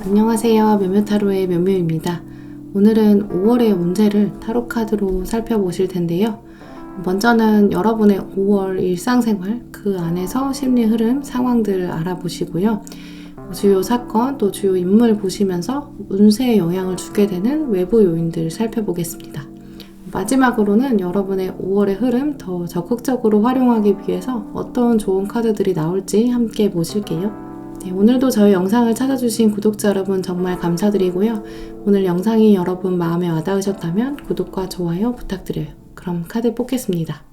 안녕하세요. 묘묘타로의 묘묘입니다. 오늘은 5월의 운세를 타로 카드로 살펴보실 텐데요. 먼저는 여러분의 5월 일상생활, 그 안에서 심리 흐름, 상황들을 알아보시고요. 주요 사건, 또 주요 인물 보시면서 운세에 영향을 주게 되는 외부 요인들을 살펴보겠습니다. 마지막으로는 여러분의 5월의 흐름 더 적극적으로 활용하기 위해서 어떤 좋은 카드들이 나올지 함께 보실게요. 네, 오늘도 저희 영상을 찾아주신 구독자 여러분 정말 감사드리고요. 오늘 영상이 여러분 마음에 와닿으셨다면 구독과 좋아요 부탁드려요. 그럼 카드 뽑겠습니다.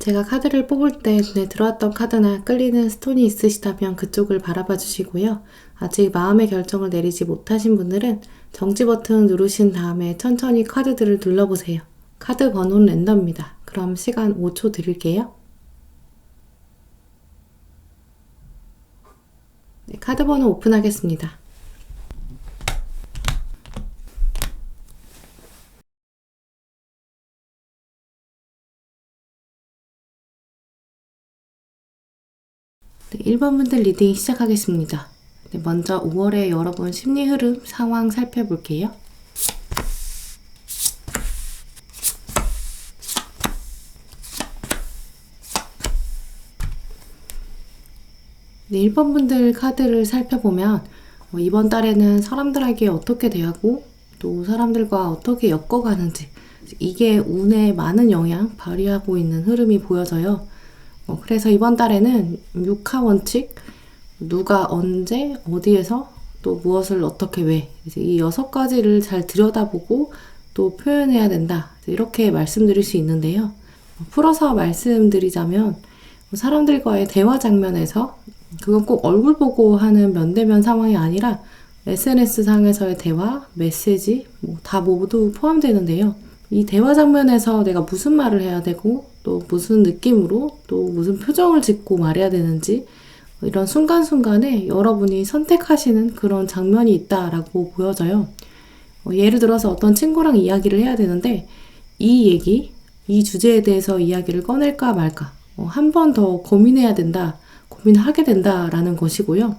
제가 카드를 뽑을 때 눈에 들어왔던 카드나 끌리는 스톤이 있으시다면 그쪽을 바라봐 주시고요. 아직 마음의 결정을 내리지 못하신 분들은 정지 버튼 누르신 다음에 천천히 카드들을 눌러보세요. 카드 번호는 랜덤입니다. 그럼 시간 5초 드릴게요. 네, 카드 번호 오픈하겠습니다. 네, 1번 분들 리딩 시작하겠습니다. 네, 먼저 5월에 여러분 심리 흐름 상황 살펴볼게요. 네, 1번 분들 카드를 살펴보면 이번 달에는 사람들에게 어떻게 대하고 또 사람들과 어떻게 엮어가는지 이게 운에 많은 영향 발휘하고 있는 흐름이 보여져요. 그래서 이번 달에는 6화 원칙, 누가 언제 어디에서 또 무엇을 어떻게 왜 이제 이 6가지를 잘 들여다보고 또 표현해야 된다 이렇게 말씀드릴 수 있는데요. 풀어서 말씀드리자면 사람들과의 대화 장면에서 그건 꼭 얼굴 보고 하는 면대면 상황이 아니라 SNS상에서의 대화, 메시지 다 모두 포함되는데요. 이 대화 장면에서 내가 무슨 말을 해야 되고 또 무슨 느낌으로 또 무슨 표정을 짓고 말해야 되는지 이런 순간순간에 여러분이 선택하시는 그런 장면이 있다라고 보여져요. 예를 들어서 어떤 친구랑 이야기를 해야 되는데 이 얘기, 이 주제에 대해서 이야기를 꺼낼까 말까 한 번 더 고민해야 된다, 고민하게 된다라는 것이고요.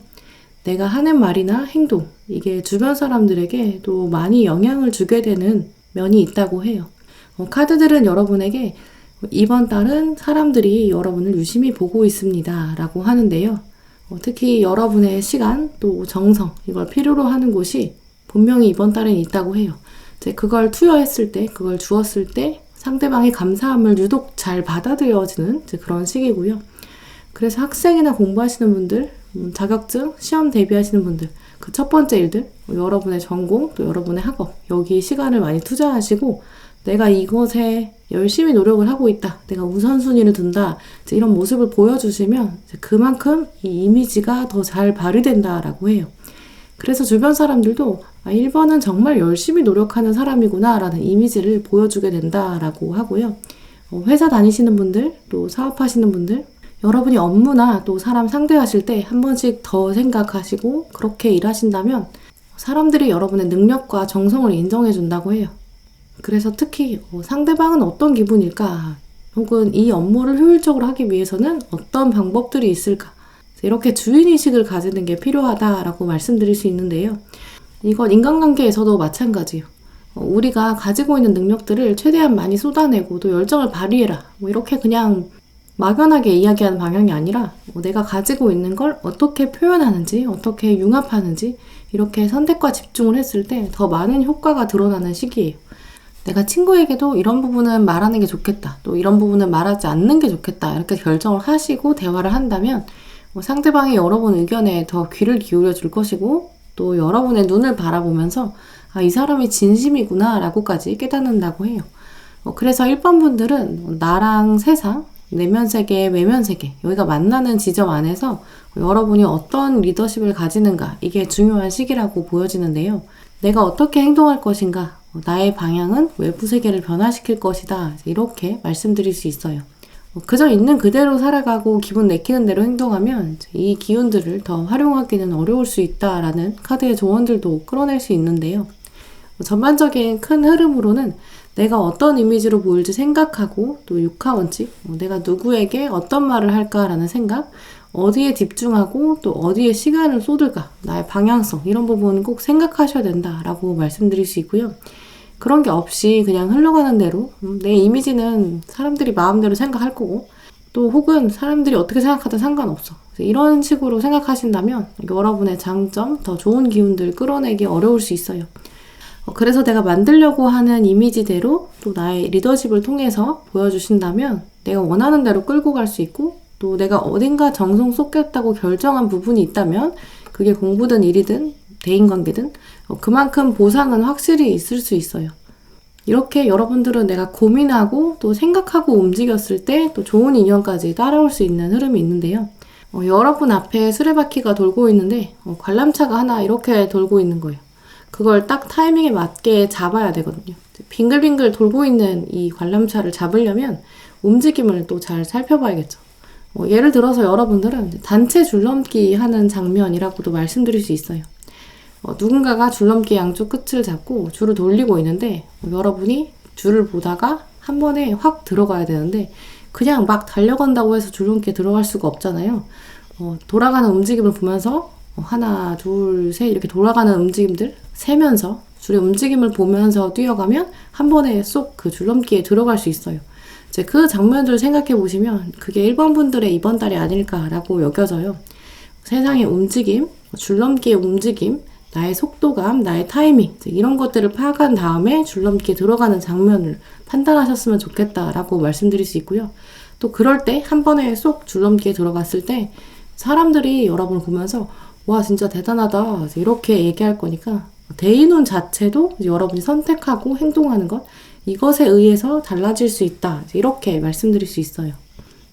내가 하는 말이나 행동, 이게 주변 사람들에게 또 많이 영향을 주게 되는 면이 있다고 해요. 카드들은 여러분에게 이번 달은 사람들이 여러분을 유심히 보고 있습니다 라고 하는데요. 특히 여러분의 시간 또 정성 이걸 필요로 하는 곳이 분명히 이번 달엔 있다고 해요. 이제 그걸 투여했을 때, 그걸 주었을 때 상대방의 감사함을 유독 잘 받아들여지는 그런 시기고요. 그래서 학생이나 공부하시는 분들, 자격증, 시험 대비하시는 분들 그 첫 번째 일들, 여러분의 전공, 또 여러분의 학업 여기 시간을 많이 투자하시고 내가 이것에 열심히 노력을 하고 있다. 내가 우선순위를 둔다. 이런 모습을 보여주시면 그만큼 이 이미지가 더 잘 발휘된다라고 해요. 그래서 주변 사람들도 1번은 정말 열심히 노력하는 사람이구나 라는 이미지를 보여주게 된다라고 하고요. 회사 다니시는 분들, 또 사업하시는 분들, 여러분이 업무나 또 사람 상대하실 때 한 번씩 더 생각하시고 그렇게 일하신다면 사람들이 여러분의 능력과 정성을 인정해 준다고 해요. 그래서 특히 상대방은 어떤 기분일까? 혹은 이 업무를 효율적으로 하기 위해서는 어떤 방법들이 있을까? 이렇게 주인의식을 가지는 게 필요하다라고 말씀드릴 수 있는데요. 이건 인간관계에서도 마찬가지예요. 우리가 가지고 있는 능력들을 최대한 많이 쏟아내고 또 열정을 발휘해라. 이렇게 그냥 막연하게 이야기하는 방향이 아니라 내가 가지고 있는 걸 어떻게 표현하는지, 어떻게 융합하는지 이렇게 선택과 집중을 했을 때 더 많은 효과가 드러나는 시기예요. 내가 친구에게도 이런 부분은 말하는 게 좋겠다. 또 이런 부분은 말하지 않는 게 좋겠다. 이렇게 결정을 하시고 대화를 한다면 상대방이 여러분 의견에 더 귀를 기울여 줄 것이고 또 여러분의 눈을 바라보면서 이 사람이 진심이구나 라고까지 깨닫는다고 해요. 그래서 1번 분들은 나랑 세상, 내면 세계, 외면 세계 여기가 만나는 지점 안에서 여러분이 어떤 리더십을 가지는가 이게 중요한 시기라고 보여지는데요. 내가 어떻게 행동할 것인가, 나의 방향은 외부 세계를 변화시킬 것이다 이렇게 말씀드릴 수 있어요. 그저 있는 그대로 살아가고 기분 내키는 대로 행동하면 이 기운들을 더 활용하기는 어려울 수 있다라는 카드의 조언들도 끌어낼 수 있는데요. 전반적인 큰 흐름으로는 내가 어떤 이미지로 보일지 생각하고 또 6화 원칙, 내가 누구에게 어떤 말을 할까라는 생각, 어디에 집중하고 또 어디에 시간을 쏟을까, 나의 방향성 이런 부분 꼭 생각하셔야 된다라고 말씀드릴 수 있고요. 그런 게 없이 그냥 흘러가는 대로 내 이미지는 사람들이 마음대로 생각할 거고 또 혹은 사람들이 어떻게 생각하든 상관없어. 이런 식으로 생각하신다면 여러분의 장점, 더 좋은 기운들 끌어내기 어려울 수 있어요. 그래서 내가 만들려고 하는 이미지대로 또 나의 리더십을 통해서 보여주신다면 내가 원하는 대로 끌고 갈 수 있고 또 내가 어딘가 정성 쏟겠다고 결정한 부분이 있다면 그게 공부든 일이든 대인관계든 그만큼 보상은 확실히 있을 수 있어요. 이렇게 여러분들은 내가 고민하고 또 생각하고 움직였을 때 또 좋은 인연까지 따라올 수 있는 흐름이 있는데요. 여러분 앞에 수레바퀴가 돌고 있는데 관람차가 하나 이렇게 돌고 있는 거예요. 그걸 딱 타이밍에 맞게 잡아야 되거든요. 빙글빙글 돌고 있는 이 관람차를 잡으려면 움직임을 또 잘 살펴봐야겠죠. 예를 들어서 여러분들은 단체 줄넘기 하는 장면이라고도 말씀드릴 수 있어요. 누군가가 줄넘기 양쪽 끝을 잡고 줄을 돌리고 있는데 여러분이 줄을 보다가 한 번에 확 들어가야 되는데 그냥 막 달려간다고 해서 줄넘기에 들어갈 수가 없잖아요. 돌아가는 움직임을 보면서 하나, 둘, 셋 이렇게 돌아가는 움직임들 세면서 줄의 움직임을 보면서 뛰어가면 한 번에 쏙 그 줄넘기에 들어갈 수 있어요. 이제 그 장면들을 생각해 보시면 그게 1번 분들의 이번 달이 아닐까라고 여겨져요. 세상의 움직임, 줄넘기의 움직임, 나의 속도감, 나의 타이밍 이런 것들을 파악한 다음에 줄넘기에 들어가는 장면을 판단하셨으면 좋겠다라고 말씀드릴 수 있고요. 또 그럴 때 한 번에 쏙 줄넘기에 들어갔을 때 사람들이 여러분을 보면서 와 진짜 대단하다 이렇게 얘기할 거니까 대인운 자체도 여러분이 선택하고 행동하는 것 이것에 의해서 달라질 수 있다 이렇게 말씀드릴 수 있어요.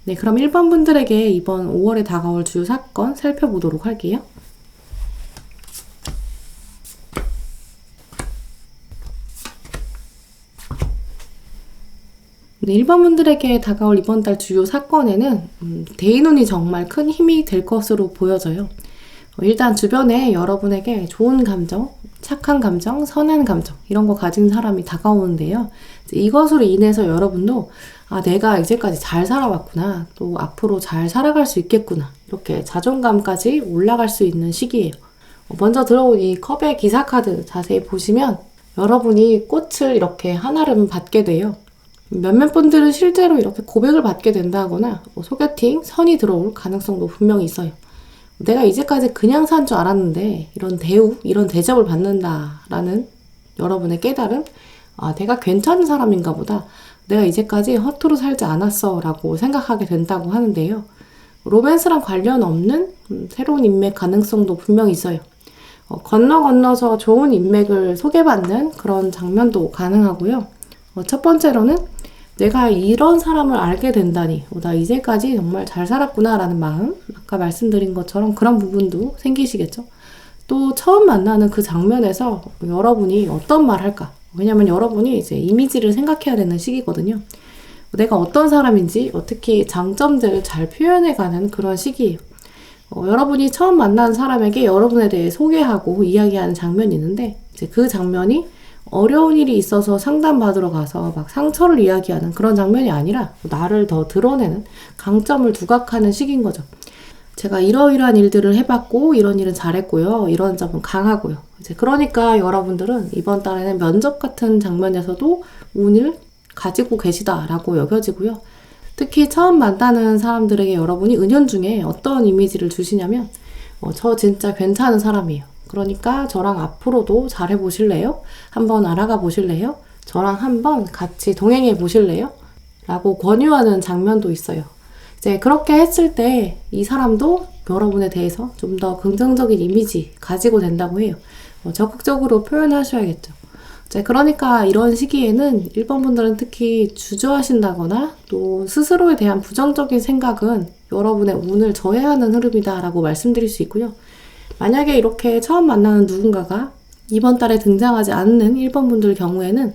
네, 그럼 1번 분들에게 이번 5월에 다가올 주요 사건 살펴보도록 할게요. 네, 1번 분들에게 다가올 이번 달 주요 사건에는 대인운이 정말 큰 힘이 될 것으로 보여져요. 일단 주변에 여러분에게 좋은 감정, 착한 감정, 선한 감정 이런 거 가진 사람이 다가오는데요. 이것으로 인해서 여러분도 내가 이제까지 잘 살아왔구나. 또 앞으로 잘 살아갈 수 있겠구나. 이렇게 자존감까지 올라갈 수 있는 시기예요. 먼저 들어온 이 컵의 기사카드 자세히 보시면 여러분이 꽃을 이렇게 한아름 받게 돼요. 몇몇 분들은 실제로 이렇게 고백을 받게 된다거나 소개팅, 선이 들어올 가능성도 분명히 있어요. 내가 이제까지 그냥 산 줄 알았는데 이런 대우, 이런 대접을 받는다라는 여러분의 깨달음, 내가 괜찮은 사람인가 보다. 내가 이제까지 허투루 살지 않았어 라고 생각하게 된다고 하는데요. 로맨스랑 관련 없는 새로운 인맥 가능성도 분명히 있어요. 건너서 좋은 인맥을 소개받는 그런 장면도 가능하고요. 첫 번째로는 내가 이런 사람을 알게 된다니 나 이제까지 정말 잘 살았구나 라는 마음 아까 말씀드린 것처럼 그런 부분도 생기시겠죠. 또 처음 만나는 그 장면에서 여러분이 어떤 말 할까 왜냐면 여러분이 이제 이미지를 생각해야 되는 시기거든요. 내가 어떤 사람인지 특히 장점들을 잘 표현해가는 그런 시기예요. 여러분이 처음 만난 사람에게 여러분에 대해 소개하고 이야기하는 장면이 있는데 이제 그 장면이 어려운 일이 있어서 상담받으러 가서 막 상처를 이야기하는 그런 장면이 아니라 나를 더 드러내는 강점을 두각하는 시기인 거죠. 제가 이러이러한 일들을 해봤고 이런 일은 잘했고요. 이런 점은 강하고요. 이제 그러니까 여러분들은 이번 달에는 면접 같은 장면에서도 운을 가지고 계시다라고 여겨지고요. 특히 처음 만나는 사람들에게 여러분이 은연중에 어떤 이미지를 주시냐면 저 진짜 괜찮은 사람이에요. 그러니까 저랑 앞으로도 잘해보실래요? 한번 알아가 보실래요? 저랑 한번 같이 동행해 보실래요? 라고 권유하는 장면도 있어요. 이제 그렇게 했을 때 이 사람도 여러분에 대해서 좀 더 긍정적인 이미지 가지고 된다고 해요. 적극적으로 표현하셔야겠죠. 이제 그러니까 이런 시기에는 1번 분들은 특히 주저하신다거나 또 스스로에 대한 부정적인 생각은 여러분의 운을 저해하는 흐름이다라고 말씀드릴 수 있고요. 만약에 이렇게 처음 만나는 누군가가 이번 달에 등장하지 않는 1번 분들 경우에는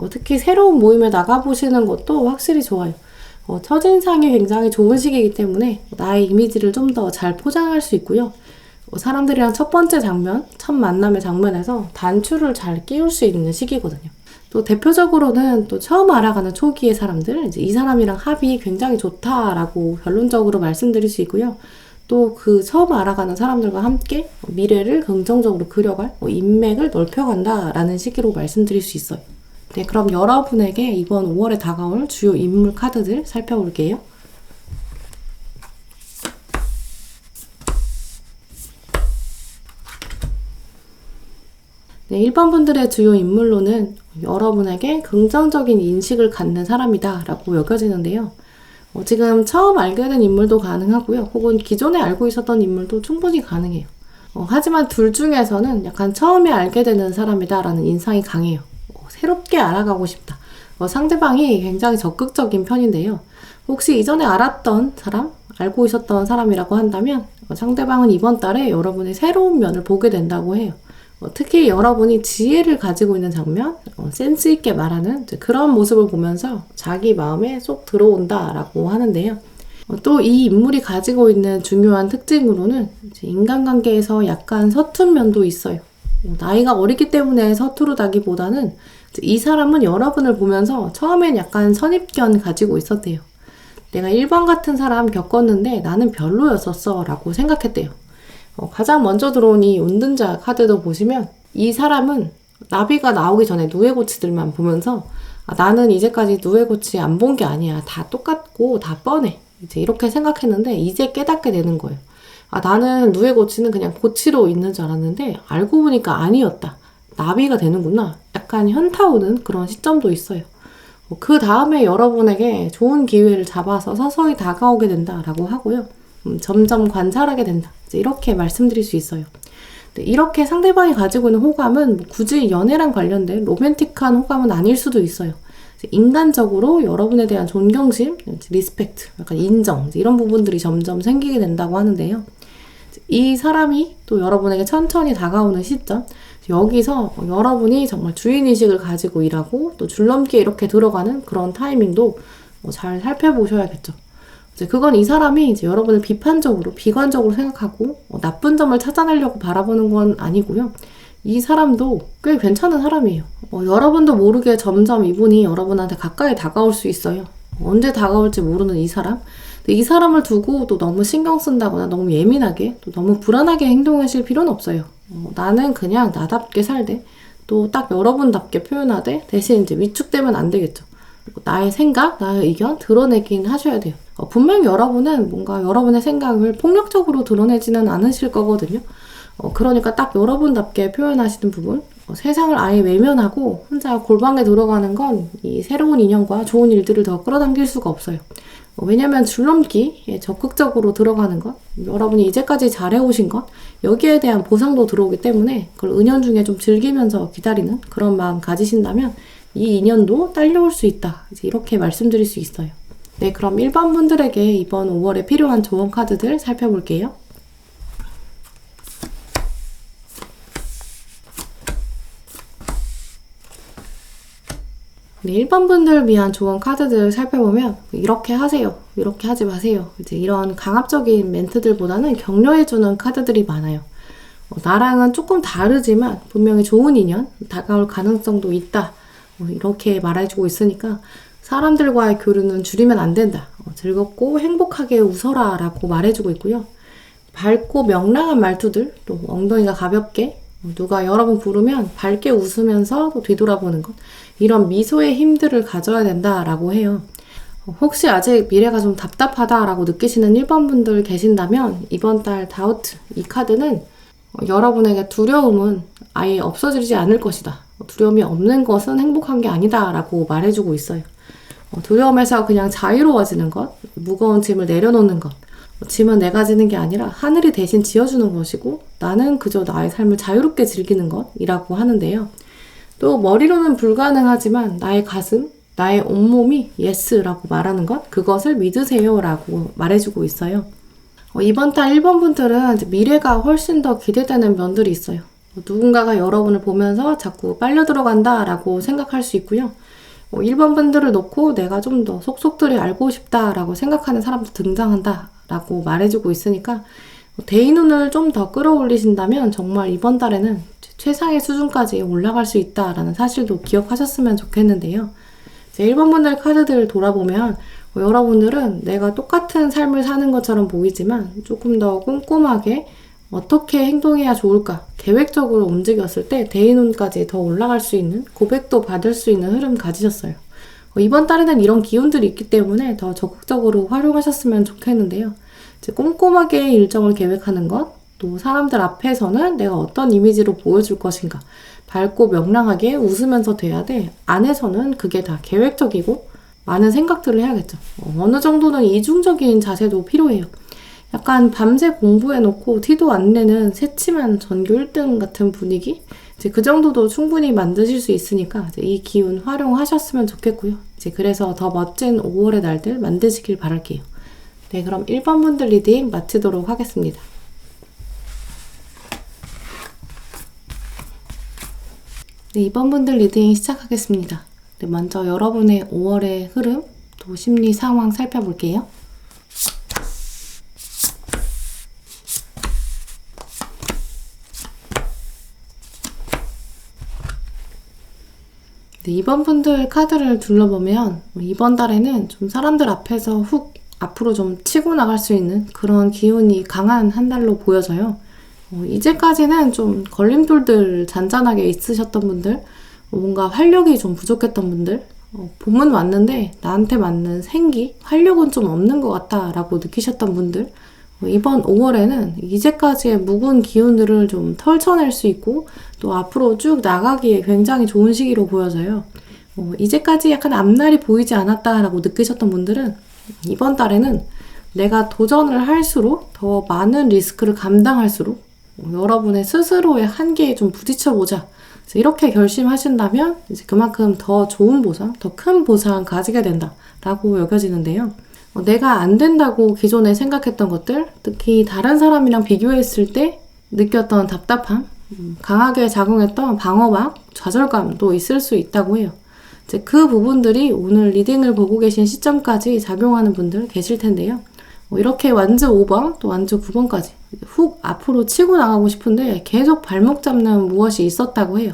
특히 새로운 모임에 나가보시는 것도 확실히 좋아요. 첫인상이 굉장히 좋은 시기이기 때문에 나의 이미지를 좀 더 잘 포장할 수 있고요. 사람들이랑 첫 번째 장면, 첫 만남의 장면에서 단추를 잘 끼울 수 있는 시기거든요. 또 대표적으로는 또 처음 알아가는 초기의 사람들, 이제 이 사람이랑 합이 굉장히 좋다라고 결론적으로 말씀드릴 수 있고요. 또 그 처음 알아가는 사람들과 함께 미래를 긍정적으로 그려갈 인맥을 넓혀간다라는 시기로 말씀드릴 수 있어요. 네, 그럼 여러분에게 이번 5월에 다가올 주요 인물 카드들 살펴볼게요. 네, 1번 분들의 주요 인물로는 여러분에게 긍정적인 인식을 갖는 사람이다 라고 여겨지는데요. 지금 처음 알게 된 인물도 가능하고요. 혹은 기존에 알고 있었던 인물도 충분히 가능해요. 하지만 둘 중에서는 약간 처음에 알게 되는 사람이다 라는 인상이 강해요. 새롭게 알아가고 싶다. 상대방이 굉장히 적극적인 편인데요. 혹시 이전에 알았던 사람, 알고 있었던 사람이라고 한다면 상대방은 이번 달에 여러분의 새로운 면을 보게 된다고 해요. 특히 여러분이 지혜를 가지고 있는 장면, 센스 있게 말하는 그런 모습을 보면서 자기 마음에 쏙 들어온다라고 하는데요. 또 이 인물이 가지고 있는 중요한 특징으로는 인간관계에서 약간 서툰 면도 있어요. 나이가 어리기 때문에 서투르다기보다는 이 사람은 여러분을 보면서 처음엔 약간 선입견 가지고 있었대요. 내가 1번 같은 사람 겪었는데 나는 별로였었어 라고 생각했대요. 가장 먼저 들어온 이 운둔자 카드도 보시면 이 사람은 나비가 나오기 전에 누에고치들만 보면서 나는 이제까지 누에고치 안 본 게 아니야. 다 똑같고 다 뻔해. 이제 이렇게 생각했는데 이제 깨닫게 되는 거예요. 나는 누에고치는 그냥 고치로 있는 줄 알았는데 알고 보니까 아니었다. 나비가 되는구나. 약간 현타 오는 그런 시점도 있어요. 그 다음에 여러분에게 좋은 기회를 잡아서 서서히 다가오게 된다라고 하고요. 점점 관찰하게 된다. 이제 이렇게 말씀드릴 수 있어요. 이렇게 상대방이 가지고 있는 호감은 굳이 연애랑 관련된 로맨틱한 호감은 아닐 수도 있어요. 인간적으로 여러분에 대한 존경심, 리스펙트, 약간 인정 이런 부분들이 점점 생기게 된다고 하는데요. 이 사람이 또 여러분에게 천천히 다가오는 시점, 여기서 여러분이 정말 주인의식을 가지고 일하고 또 줄넘기에 이렇게 들어가는 그런 타이밍도 잘 살펴보셔야겠죠. 그건 이 사람이 이제 여러분을 비판적으로, 비관적으로 생각하고 나쁜 점을 찾아내려고 바라보는 건 아니고요. 이 사람도 꽤 괜찮은 사람이에요. 여러분도 모르게 점점 이분이 여러분한테 가까이 다가올 수 있어요. 언제 다가올지 모르는 이 사람. 근데 이 사람을 두고 또 너무 신경 쓴다거나 너무 예민하게 또 너무 불안하게 행동하실 필요는 없어요. 나는 그냥 나답게 살되 또 딱 여러분답게 표현하되 대신 이제 위축되면 안 되겠죠. 나의 생각, 나의 의견 드러내긴 하셔야 돼요. 분명히 여러분은 뭔가 여러분의 생각을 폭력적으로 드러내지는 않으실 거거든요. 그러니까 딱 여러분답게 표현하시는 부분, 세상을 아예 외면하고 혼자 골방에 들어가는 건 이 새로운 인연과 좋은 일들을 더 끌어당길 수가 없어요. 왜냐면 줄넘기에 적극적으로 들어가는 것, 여러분이 이제까지 잘해오신 것, 여기에 대한 보상도 들어오기 때문에 그걸 은연중에 좀 즐기면서 기다리는 그런 마음 가지신다면 이 인연도 딸려올 수 있다. 이제 이렇게 말씀드릴 수 있어요. 네, 그럼 1번 분들에게 이번 5월에 필요한 조언 카드들 살펴볼게요. 네, 1번 분들 위한 조언 카드들 살펴보면 이렇게 하세요, 이렇게 하지 마세요. 이제 이런 강압적인 멘트들보다는 격려해주는 카드들이 많아요. 나랑은 조금 다르지만 분명히 좋은 인연, 다가올 가능성도 있다. 이렇게 말해주고 있으니까 사람들과의 교류는 줄이면 안 된다. 즐겁고 행복하게 웃어라 라고 말해주고 있고요. 밝고 명랑한 말투들, 또 엉덩이가 가볍게 누가 여러분 부르면 밝게 웃으면서 또 뒤돌아보는 것, 이런 미소의 힘들을 가져야 된다라고 해요. 혹시 아직 미래가 좀 답답하다라고 느끼시는 1번 분들 계신다면 이번 달 다우트, 이 카드는 여러분에게 두려움은 아예 없어지지 않을 것이다. 두려움이 없는 것은 행복한 게 아니다 라고 말해주고 있어요. 두려움에서 그냥 자유로워지는 것, 무거운 짐을 내려놓는 것, 짐은 내가 지는 게 아니라 하늘이 대신 지어주는 것이고 나는 그저 나의 삶을 자유롭게 즐기는 것이라고 하는데요. 또 머리로는 불가능하지만 나의 가슴, 나의 온몸이 예스라고 말하는 것, 그것을 믿으세요 라고 말해주고 있어요. 이번 달 1번 분들은 미래가 훨씬 더 기대되는 면들이 있어요. 누군가가 여러분을 보면서 자꾸 빨려 들어간다 라고 생각할 수 있고요. 1번 분들을 놓고 내가 좀 더 속속들이 알고 싶다 라고 생각하는 사람도 등장한다 라고 말해주고 있으니까 대인운을 좀 더 끌어올리신다면 정말 이번 달에는 최상의 수준까지 올라갈 수 있다라는 사실도 기억하셨으면 좋겠는데요. 1번 분들 카드들을 돌아보면 여러분들은 내가 똑같은 삶을 사는 것처럼 보이지만 조금 더 꼼꼼하게 어떻게 행동해야 좋을까 계획적으로 움직였을 때 대인운까지 더 올라갈 수 있는, 고백도 받을 수 있는 흐름 가지셨어요. 이번 달에는 이런 기운들이 있기 때문에 더 적극적으로 활용하셨으면 좋겠는데요. 이제 꼼꼼하게 일정을 계획하는 것, 또 사람들 앞에서는 내가 어떤 이미지로 보여줄 것인가, 밝고 명랑하게 웃으면서 돼야 돼. 안에서는 그게 다 계획적이고 많은 생각들을 해야겠죠. 어느 정도는 이중적인 자세도 필요해요. 약간 밤새 공부해놓고 티도 안 내는 새침한 전교 1등 같은 분위기? 이제 그 정도도 충분히 만드실 수 있으니까 이제 이 기운 활용하셨으면 좋겠고요. 이제 그래서 더 멋진 5월의 날들 만드시길 바랄게요. 네, 그럼 1번 분들 리딩 마치도록 하겠습니다. 네, 2번 분들 리딩 시작하겠습니다. 네, 먼저 여러분의 5월의 흐름, 또 심리 상황 살펴볼게요. 네, 이번 분들 카드를 둘러보면 이번 달에는 좀 사람들 앞에서 훅 앞으로 좀 치고 나갈 수 있는 그런 기운이 강한 한 달로 보여져요. 이제까지는 좀 걸림돌들 잔잔하게 있으셨던 분들, 뭔가 활력이 좀 부족했던 분들, 봄은 왔는데 나한테 맞는 생기, 활력은 좀 없는 것 같다 라고 느끼셨던 분들, 이번 5월에는 이제까지의 묵은 기운들을 좀 털쳐낼 수 있고 또 앞으로 쭉 나가기에 굉장히 좋은 시기로 보여져요. 이제까지 약간 앞날이 보이지 않았다라고 느끼셨던 분들은 이번 달에는 내가 도전을 할수록 더 많은 리스크를 감당할수록 여러분의 스스로의 한계에 좀 부딪혀보자. 이렇게 결심하신다면 이제 그만큼 더 좋은 보상, 더 큰 보상 가지게 된다라고 여겨지는데요. 내가 안 된다고 기존에 생각했던 것들, 특히 다른 사람이랑 비교했을 때 느꼈던 답답함, 강하게 작용했던 방어막, 좌절감도 있을 수 있다고 해요. 이제 그 부분들이 오늘 리딩을 보고 계신 시점까지 작용하는 분들 계실 텐데요. 이렇게 완주 5번, 또 완주 9번까지 훅 앞으로 치고 나가고 싶은데 계속 발목 잡는 무엇이 있었다고 해요.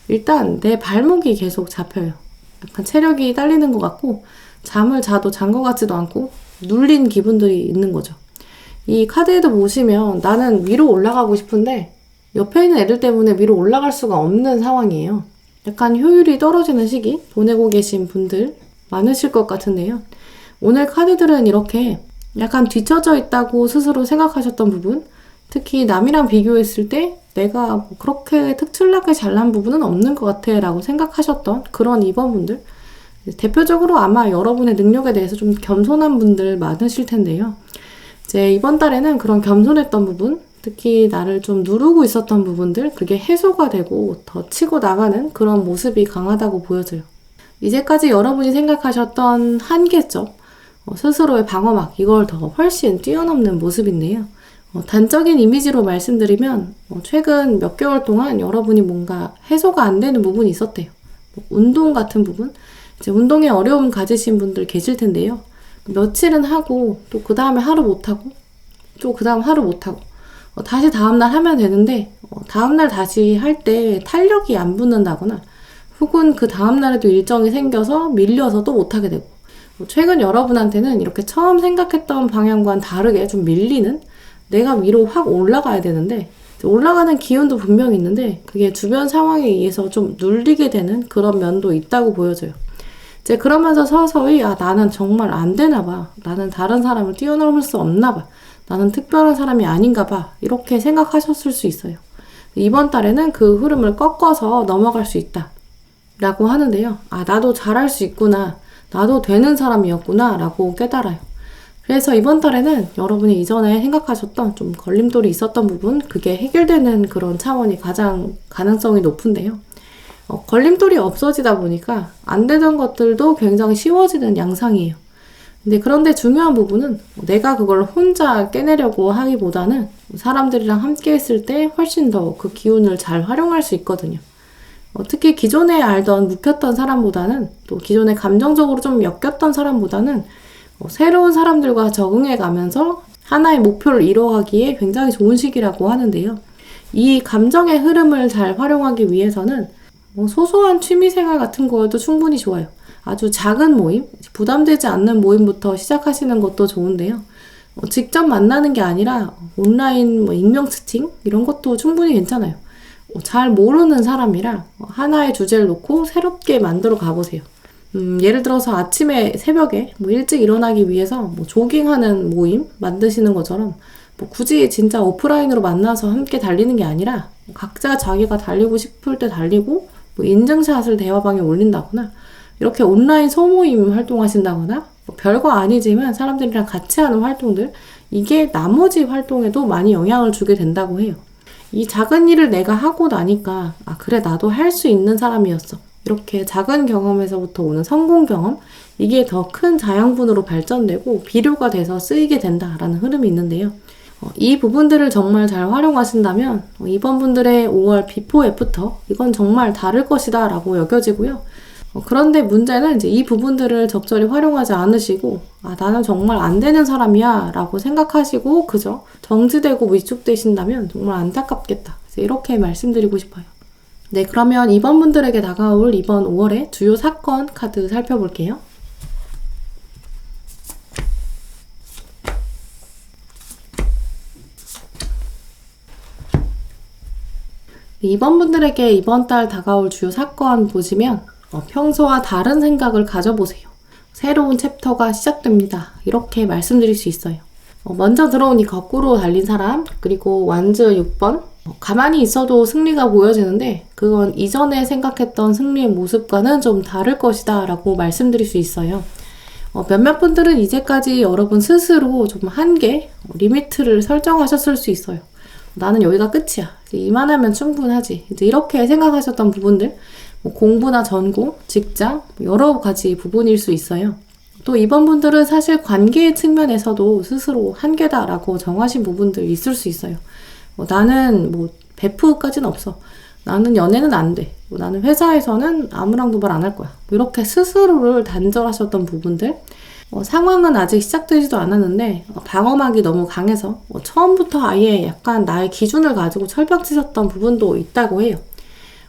일단 내 발목이 계속 잡혀요. 약간 체력이 딸리는 것 같고 잠을 자도 잔 것 같지도 않고 눌린 기분들이 있는 거죠. 이 카드에도 보시면 나는 위로 올라가고 싶은데 옆에 있는 애들 때문에 위로 올라갈 수가 없는 상황이에요. 약간 효율이 떨어지는 시기 보내고 계신 분들 많으실 것 같은데요. 오늘 카드들은 이렇게 약간 뒤처져 있다고 스스로 생각하셨던 부분, 특히 남이랑 비교했을 때 내가 뭐 그렇게 특출나게 잘난 부분은 없는 것 같아 라고 생각하셨던 그런 2번분들, 대표적으로 아마 여러분의 능력에 대해서 좀 겸손한 분들 많으실 텐데요. 이제 이번 달에는 그런 겸손했던 부분, 특히 나를 좀 누르고 있었던 부분들, 그게 해소가 되고 더 치고 나가는 그런 모습이 강하다고 보여져요. 이제까지 여러분이 생각하셨던 한계점, 스스로의 방어막, 이걸 더 훨씬 뛰어넘는 모습인데요. 단적인 이미지로 말씀드리면 최근 몇 개월 동안 여러분이 뭔가 해소가 안 되는 부분이 있었대요. 운동 같은 부분, 이제 운동에 어려움 가지신 분들 계실 텐데요. 며칠은 하고 또 그 다음에 하루 못하고 또 그 다음 하루 못하고 다시 다음날 하면 되는데 다음날 다시 할 때 탄력이 안 붙는다거나 혹은 그 다음날에도 일정이 생겨서 밀려서 또 못하게 되고 최근 여러분한테는 이렇게 처음 생각했던 방향과는 다르게 좀 밀리는, 내가 위로 확 올라가야 되는데 올라가는 기운도 분명히 있는데 그게 주변 상황에 의해서 좀 눌리게 되는 그런 면도 있다고 보여져요. 이제 그러면서 서서히 나는 정말 안 되나 봐. 나는 다른 사람을 뛰어넘을 수 없나 봐. 나는 특별한 사람이 아닌가 봐. 이렇게 생각하셨을 수 있어요. 이번 달에는 그 흐름을 꺾어서 넘어갈 수 있다 라고 하는데요. 나도 잘할 수 있구나. 나도 되는 사람이었구나 라고 깨달아요. 그래서 이번 달에는 여러분이 이전에 생각하셨던 좀 걸림돌이 있었던 부분, 그게 해결되는 그런 차원이 가장 가능성이 높은데요. 걸림돌이 없어지다 보니까 안 되던 것들도 굉장히 쉬워지는 양상이에요. 근데 그런데 중요한 부분은 내가 그걸 혼자 깨내려고 하기보다는 사람들이랑 함께 했을 때 훨씬 더 그 기운을 잘 활용할 수 있거든요. 특히 기존에 알던 묵혔던 사람보다는 또 기존에 감정적으로 좀 엮였던 사람보다는 새로운 사람들과 적응해 가면서 하나의 목표를 이뤄가기에 굉장히 좋은 시기라고 하는데요. 이 감정의 흐름을 잘 활용하기 위해서는 소소한 취미생활 같은 거에도 충분히 좋아요. 아주 작은 모임, 부담되지 않는 모임부터 시작하시는 것도 좋은데요. 직접 만나는 게 아니라 온라인 익명 채팅 이런 것도 충분히 괜찮아요. 잘 모르는 사람이랑 하나의 주제를 놓고 새롭게 만들어 가보세요. 예를 들어서 아침에 새벽에 일찍 일어나기 위해서 조깅하는 모임 만드시는 것처럼 굳이 진짜 오프라인으로 만나서 함께 달리는 게 아니라 각자 자기가 달리고 싶을 때 달리고 인증샷을 대화방에 올린다거나 이렇게 온라인 소모임 활동하신다거나 별거 아니지만 사람들이랑 같이 하는 활동들, 이게 나머지 활동에도 많이 영향을 주게 된다고 해요. 이 작은 일을 내가 하고 나니까 그래 나도 할 수 있는 사람이었어. 이렇게 작은 경험에서부터 오는 성공 경험, 이게 더 큰 자양분으로 발전되고 비료가 돼서 쓰이게 된다라는 흐름이 있는데요. 이 부분들을 정말 잘 활용하신다면 이번 분들의 5월 비포 애프터, 이건 정말 다를 것이다 라고 여겨지고요. 그런데 문제는 이제 이 부분들을 적절히 활용하지 않으시고 나는 정말 안 되는 사람이야 라고 생각하시고 그저 정지되고 위축되신다면 정말 안타깝겠다. 이렇게 말씀드리고 싶어요. 네, 그러면 이번 분들에게 다가올 이번 5월의 주요 사건 카드 살펴볼게요. 이번 분들에게 이번 달 다가올 주요 사건 보시면 평소와 다른 생각을 가져보세요. 새로운 챕터가 시작됩니다. 이렇게 말씀드릴 수 있어요. 먼저 들어오니 거꾸로 달린 사람, 그리고 완즈 6번. 가만히 있어도 승리가 보여지는데 그건 이전에 생각했던 승리의 모습과는 좀 다를 것이다 라고 말씀드릴 수 있어요. 몇몇 분들은 이제까지 여러분 스스로 좀 한계, 리미트를 설정하셨을 수 있어요. 나는 여기가 끝이야. 이만하면 충분하지. 이제 이렇게 생각하셨던 부분들, 공부나 전공, 직장, 여러 가지 부분일 수 있어요. 또 이번 분들은 사실 관계의 측면에서도 스스로 한계다라고 정하신 부분들 있을 수 있어요. 나는 베프까지는 없어. 나는 연애는 안 돼. 나는 회사에서는 아무랑도 말 안 할 거야. 이렇게 스스로를 단절하셨던 부분들. 상황은 아직 시작되지도 않았는데 방어막이 너무 강해서 처음부터 아예 약간 나의 기준을 가지고 철벽치셨던 부분도 있다고 해요.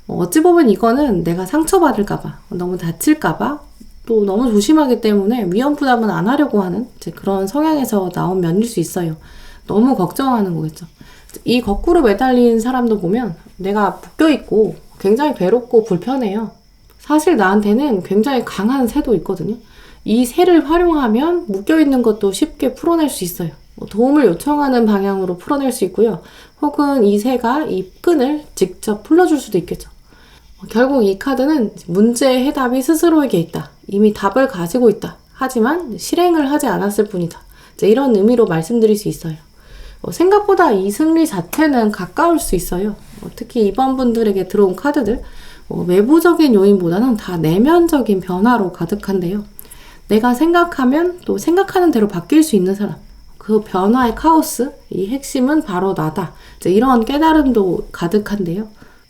어찌 보면 이거는 내가 상처받을까봐, 너무 다칠까봐, 또 너무 조심하기 때문에 위험 부담은 안 하려고 하는 이제 그런 성향에서 나온 면일 수 있어요. 너무 걱정하는 거겠죠. 이 거꾸로 매달린 사람도 보면 내가 묶여있고 굉장히 괴롭고 불편해요. 사실 나한테는 굉장히 강한 새도 있거든요. 이 새를 활용하면 묶여있는 것도 쉽게 풀어낼 수 있어요. 도움을 요청하는 방향으로 풀어낼 수 있고요. 혹은 이 새가 이 끈을 직접 풀어줄 수도 있겠죠. 결국 이 카드는 문제의 해답이 스스로에게 있다. 이미 답을 가지고 있다. 하지만 실행을 하지 않았을 뿐이다. 이런 의미로 말씀드릴 수 있어요. 생각보다 이 승리 자체는 가까울 수 있어요. 특히 이번 분들에게 들어온 카드들, 외부적인 요인보다는 다 내면적인 변화로 가득한데요. 내가 생각하면 또 생각하는 대로 바뀔 수 있는 사람, 그 변화의 카오스, 이 핵심은 바로 나다. 이런 깨달음도 가득한데요.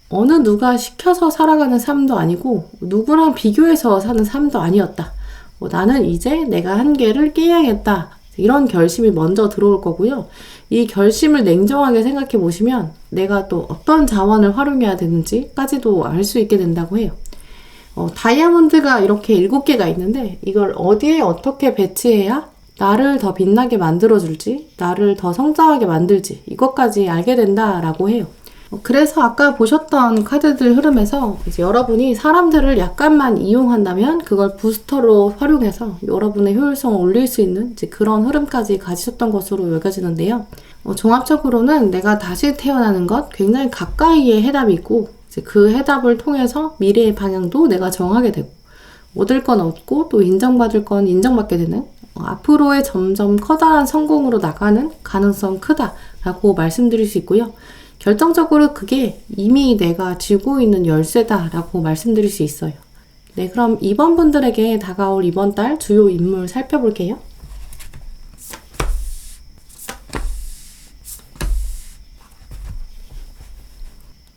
어느 누가 시켜서 살아가는 삶도 아니고 누구랑 비교해서 사는 삶도 아니었다. 나는 이제 내가 한계를 깨야겠다. 이런 결심이 먼저 들어올 거고요. 이 결심을 냉정하게 생각해 보시면 내가 또 어떤 자원을 활용해야 되는지까지도 알 수 있게 된다고 해요. 다이아몬드가 이렇게 7개가 있는데 이걸 어디에 어떻게 배치해야 나를 더 빛나게 만들어줄지, 나를 더 성장하게 만들지 이것까지 알게 된다라고 해요. 그래서 아까 보셨던 카드들 흐름에서 이제 여러분이 사람들을 약간만 이용한다면 그걸 부스터로 활용해서 여러분의 효율성을 올릴 수 있는 이제 그런 흐름까지 가지셨던 것으로 여겨지는데요. 종합적으로는 내가 다시 태어나는 것 굉장히 가까이에 해답이 있고 이제 그 해답을 통해서 미래의 방향도 내가 정하게 되고 얻을 건 얻고 또 인정받을 건 인정받게 되는 앞으로의 점점 커다란 성공으로 나가는 가능성 크다라고 말씀드릴 수 있고요. 결정적으로 그게 이미 내가 쥐고 있는 열쇠다라고 말씀드릴 수 있어요. 네, 그럼 이번 분들에게 다가올 이번 달 주요 인물 살펴볼게요.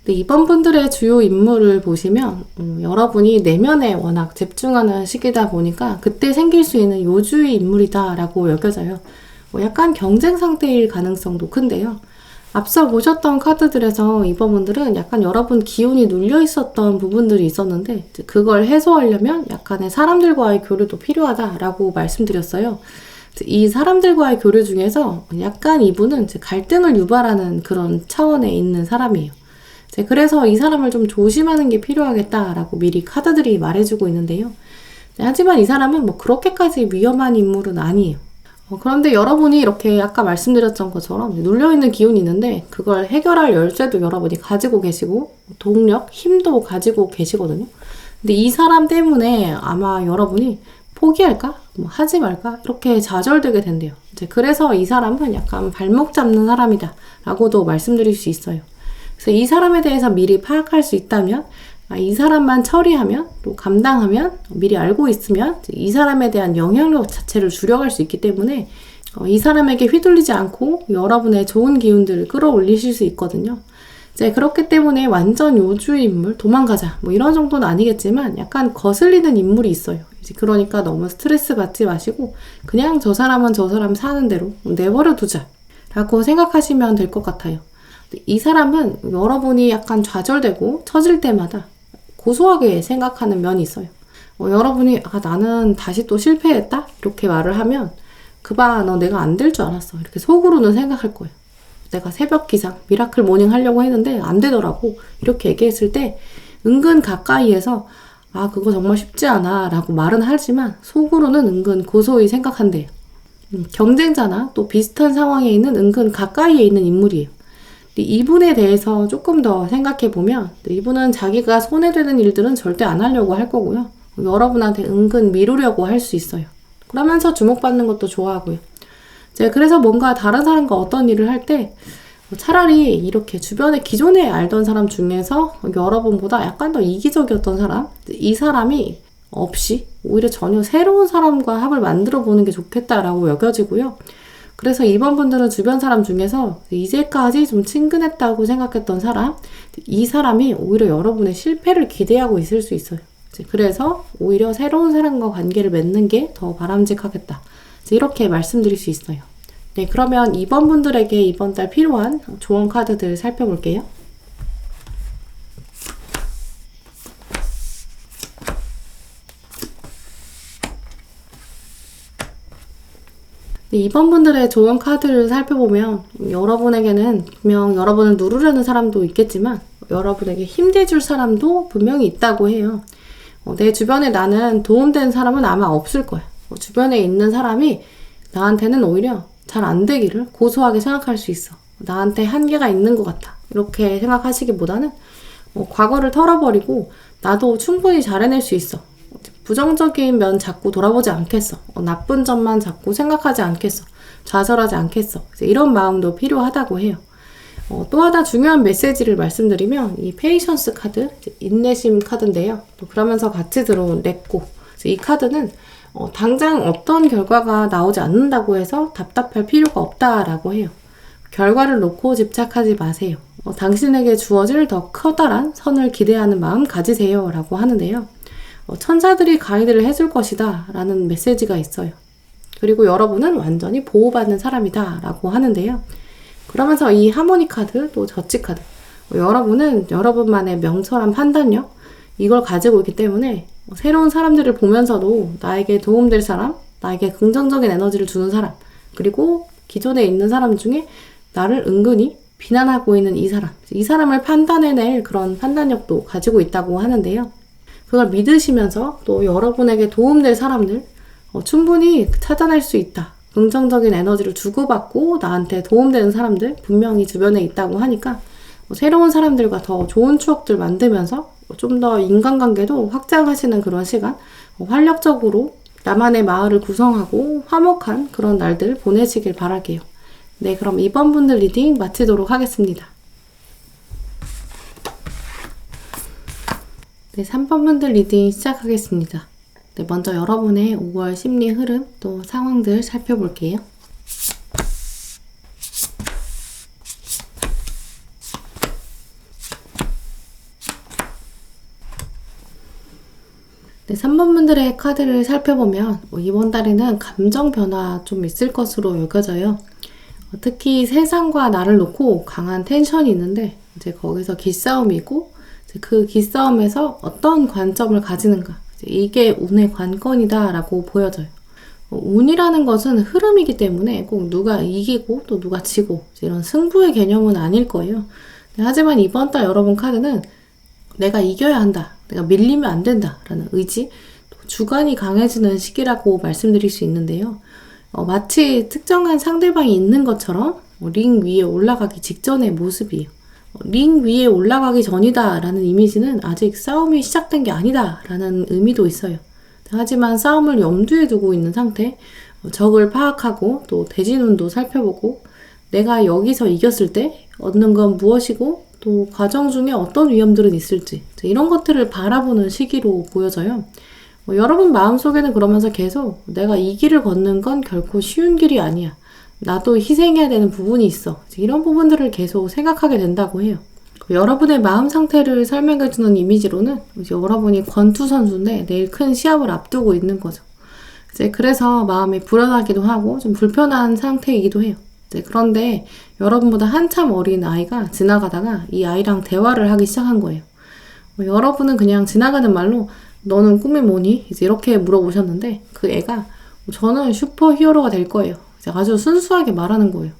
네, 이번 분들의 주요 인물을 보시면 여러분이 내면에 워낙 집중하는 시기다 보니까 그때 생길 수 있는 요주의 인물이다라고 여겨져요. 약간 경쟁 상태일 가능성도 큰데요. 앞서 보셨던 카드들에서 이번 분들은 약간 여러분 기운이 눌려 있었던 부분들이 있었는데 그걸 해소하려면 약간의 사람들과의 교류도 필요하다라고 말씀드렸어요. 이 사람들과의 교류 중에서 약간 이분은 갈등을 유발하는 그런 차원에 있는 사람이에요. 그래서 이 사람을 좀 조심하는 게 필요하겠다라고 미리 카드들이 말해주고 있는데요. 하지만 이 사람은 그렇게까지 위험한 인물은 아니에요. 그런데 여러분이 이렇게 아까 말씀드렸던 것처럼 눌려있는 기운이 있는데 그걸 해결할 열쇠도 여러분이 가지고 계시고 동력, 힘도 가지고 계시거든요. 근데 이 사람 때문에 아마 여러분이 포기할까? 하지 말까? 이렇게 좌절되게 된대요. 그래서 이 사람은 약간 발목 잡는 사람이다 라고도 말씀드릴 수 있어요. 그래서 이 사람에 대해서 미리 파악할 수 있다면 이 사람만 처리하면 또 감당하면 미리 알고 있으면 이 사람에 대한 영향력 자체를 줄여갈 수 있기 때문에 이 사람에게 휘둘리지 않고 여러분의 좋은 기운들을 끌어올리실 수 있거든요. 그렇기 때문에 완전 요주의 인물, 도망가자 이런 정도는 아니겠지만 약간 거슬리는 인물이 있어요. 그러니까 너무 스트레스 받지 마시고 그냥 저 사람은 저 사람 사는 대로 내버려 두자 라고 생각하시면 될 것 같아요. 이 사람은 여러분이 약간 좌절되고 처질 때마다 고소하게 생각하는 면이 있어요. 여러분이 나는 다시 또 실패했다? 이렇게 말을 하면 너 내가 안 될 줄 알았어. 이렇게 속으로는 생각할 거예요. 내가 새벽 기상, 미라클 모닝 하려고 했는데 안 되더라고. 이렇게 얘기했을 때 은근 가까이에서 그거 정말 쉽지 않아 라고 말은 하지만 속으로는 은근 고소히 생각한대요. 경쟁자나 또 비슷한 상황에 있는 은근 가까이에 있는 인물이에요. 이분에 대해서 조금 더 생각해보면 이분은 자기가 손해되는 일들은 절대 안 하려고 할 거고요. 여러분한테 은근 미루려고 할 수 있어요. 그러면서 주목받는 것도 좋아하고요. 그래서 뭔가 다른 사람과 어떤 일을 할 때 차라리 이렇게 주변에 기존에 알던 사람 중에서 여러분보다 약간 더 이기적이었던 사람, 이 사람이 없이 오히려 전혀 새로운 사람과 합을 만들어 보는 게 좋겠다라고 여겨지고요. 그래서 이번 분들은 주변 사람 중에서 이제까지 좀 친근했다고 생각했던 사람, 이 사람이 오히려 여러분의 실패를 기대하고 있을 수 있어요. 그래서 오히려 새로운 사람과 관계를 맺는 게 더 바람직하겠다. 이렇게 말씀드릴 수 있어요. 네, 그러면 이번 분들에게 이번 달 필요한 조언 카드들 살펴볼게요. 네, 이번 분들의 조언 카드를 살펴보면 여러분에게는 분명 여러분을 누르려는 사람도 있겠지만 여러분에게 힘내줄 사람도 분명히 있다고 해요. 내 주변에 나는 도움되는 사람은 아마 없을 거야. 주변에 있는 사람이 나한테는 오히려 잘 안 되기를 고소하게 생각할 수 있어. 나한테 한계가 있는 것 같아. 이렇게 생각하시기보다는 과거를 털어버리고 나도 충분히 잘 해낼 수 있어. 부정적인 면 자꾸 돌아보지 않겠어. 나쁜 점만 자꾸 생각하지 않겠어. 좌절하지 않겠어. 이런 마음도 필요하다고 해요. 또 하나 중요한 메시지를 말씀드리면 이 페이션스 카드, 인내심 카드인데요. 또 그러면서 같이 들어온 렛고, 이 카드는 당장 어떤 결과가 나오지 않는다고 해서 답답할 필요가 없다라고 해요. 결과를 놓고 집착하지 마세요. 당신에게 주어질 더 커다란 선을 기대하는 마음 가지세요 라고 하는데요. 천사들이 가이드를 해줄 것이다 라는 메시지가 있어요. 그리고 여러분은 완전히 보호받는 사람이다 라고 하는데요. 그러면서 이 하모니 카드, 또 저치 카드, 여러분은 여러분만의 명철한 판단력, 이걸 가지고 있기 때문에 새로운 사람들을 보면서도 나에게 도움될 사람, 나에게 긍정적인 에너지를 주는 사람, 그리고 기존에 있는 사람 중에 나를 은근히 비난하고 있는 이 사람을 판단해낼 그런 판단력도 가지고 있다고 하는데요. 그걸 믿으시면서 또 여러분에게 도움될 사람들 충분히 찾아낼 수 있다. 긍정적인 에너지를 주고받고 나한테 도움되는 사람들 분명히 주변에 있다고 하니까 새로운 사람들과 더 좋은 추억들 만들면서 좀 더 인간관계도 확장하시는 그런 시간, 활력적으로 나만의 마을을 구성하고 화목한 그런 날들 보내시길 바랄게요. 네, 그럼 이번 분들 리딩 마치도록 하겠습니다. 네, 3번 분들 리딩 시작하겠습니다. 네, 먼저 여러분의 5월 심리 흐름 또 상황들 살펴볼게요. 네, 3번 분들의 카드를 살펴보면 이번 달에는 감정 변화 좀 있을 것으로 여겨져요. 특히 세상과 나를 놓고 강한 텐션이 있는데 이제 거기서 기싸움이 있고 그 기싸움에서 어떤 관점을 가지는가, 이게 운의 관건이다 라고 보여져요. 운이라는 것은 흐름이기 때문에 꼭 누가 이기고 또 누가 지고 이런 승부의 개념은 아닐 거예요. 하지만 이번 달 여러분 카드는 내가 이겨야 한다, 내가 밀리면 안 된다 라는 의지, 주관이 강해지는 시기라고 말씀드릴 수 있는데요. 마치 특정한 상대방이 있는 것처럼 링 위에 올라가기 직전의 모습이에요. 링 위에 올라가기 전이다 라는 이미지는 아직 싸움이 시작된 게 아니다 라는 의미도 있어요. 하지만 싸움을 염두에 두고 있는 상태, 적을 파악하고 또 대진운도 살펴보고 내가 여기서 이겼을 때 얻는 건 무엇이고 또 과정 중에 어떤 위험들은 있을지 이런 것들을 바라보는 시기로 보여져요. 여러분 마음속에는 그러면서 계속 내가 이 길을 걷는 건 결코 쉬운 길이 아니야. 나도 희생해야 되는 부분이 있어. 이런 부분들을 계속 생각하게 된다고 해요. 여러분의 마음 상태를 설명해주는 이미지로는 이제 여러분이 권투 선수인데 내일 큰 시합을 앞두고 있는 거죠. 이제 그래서 마음이 불안하기도 하고 좀 불편한 상태이기도 해요. 그런데 여러분보다 한참 어린 아이가 지나가다가 이 아이랑 대화를 하기 시작한 거예요. 여러분은 그냥 지나가는 말로 너는 꿈이 뭐니? 이제 이렇게 물어보셨는데 그 애가 저는 슈퍼 히어로가 될 거예요. 이제 아주 순수하게 말하는 거예요.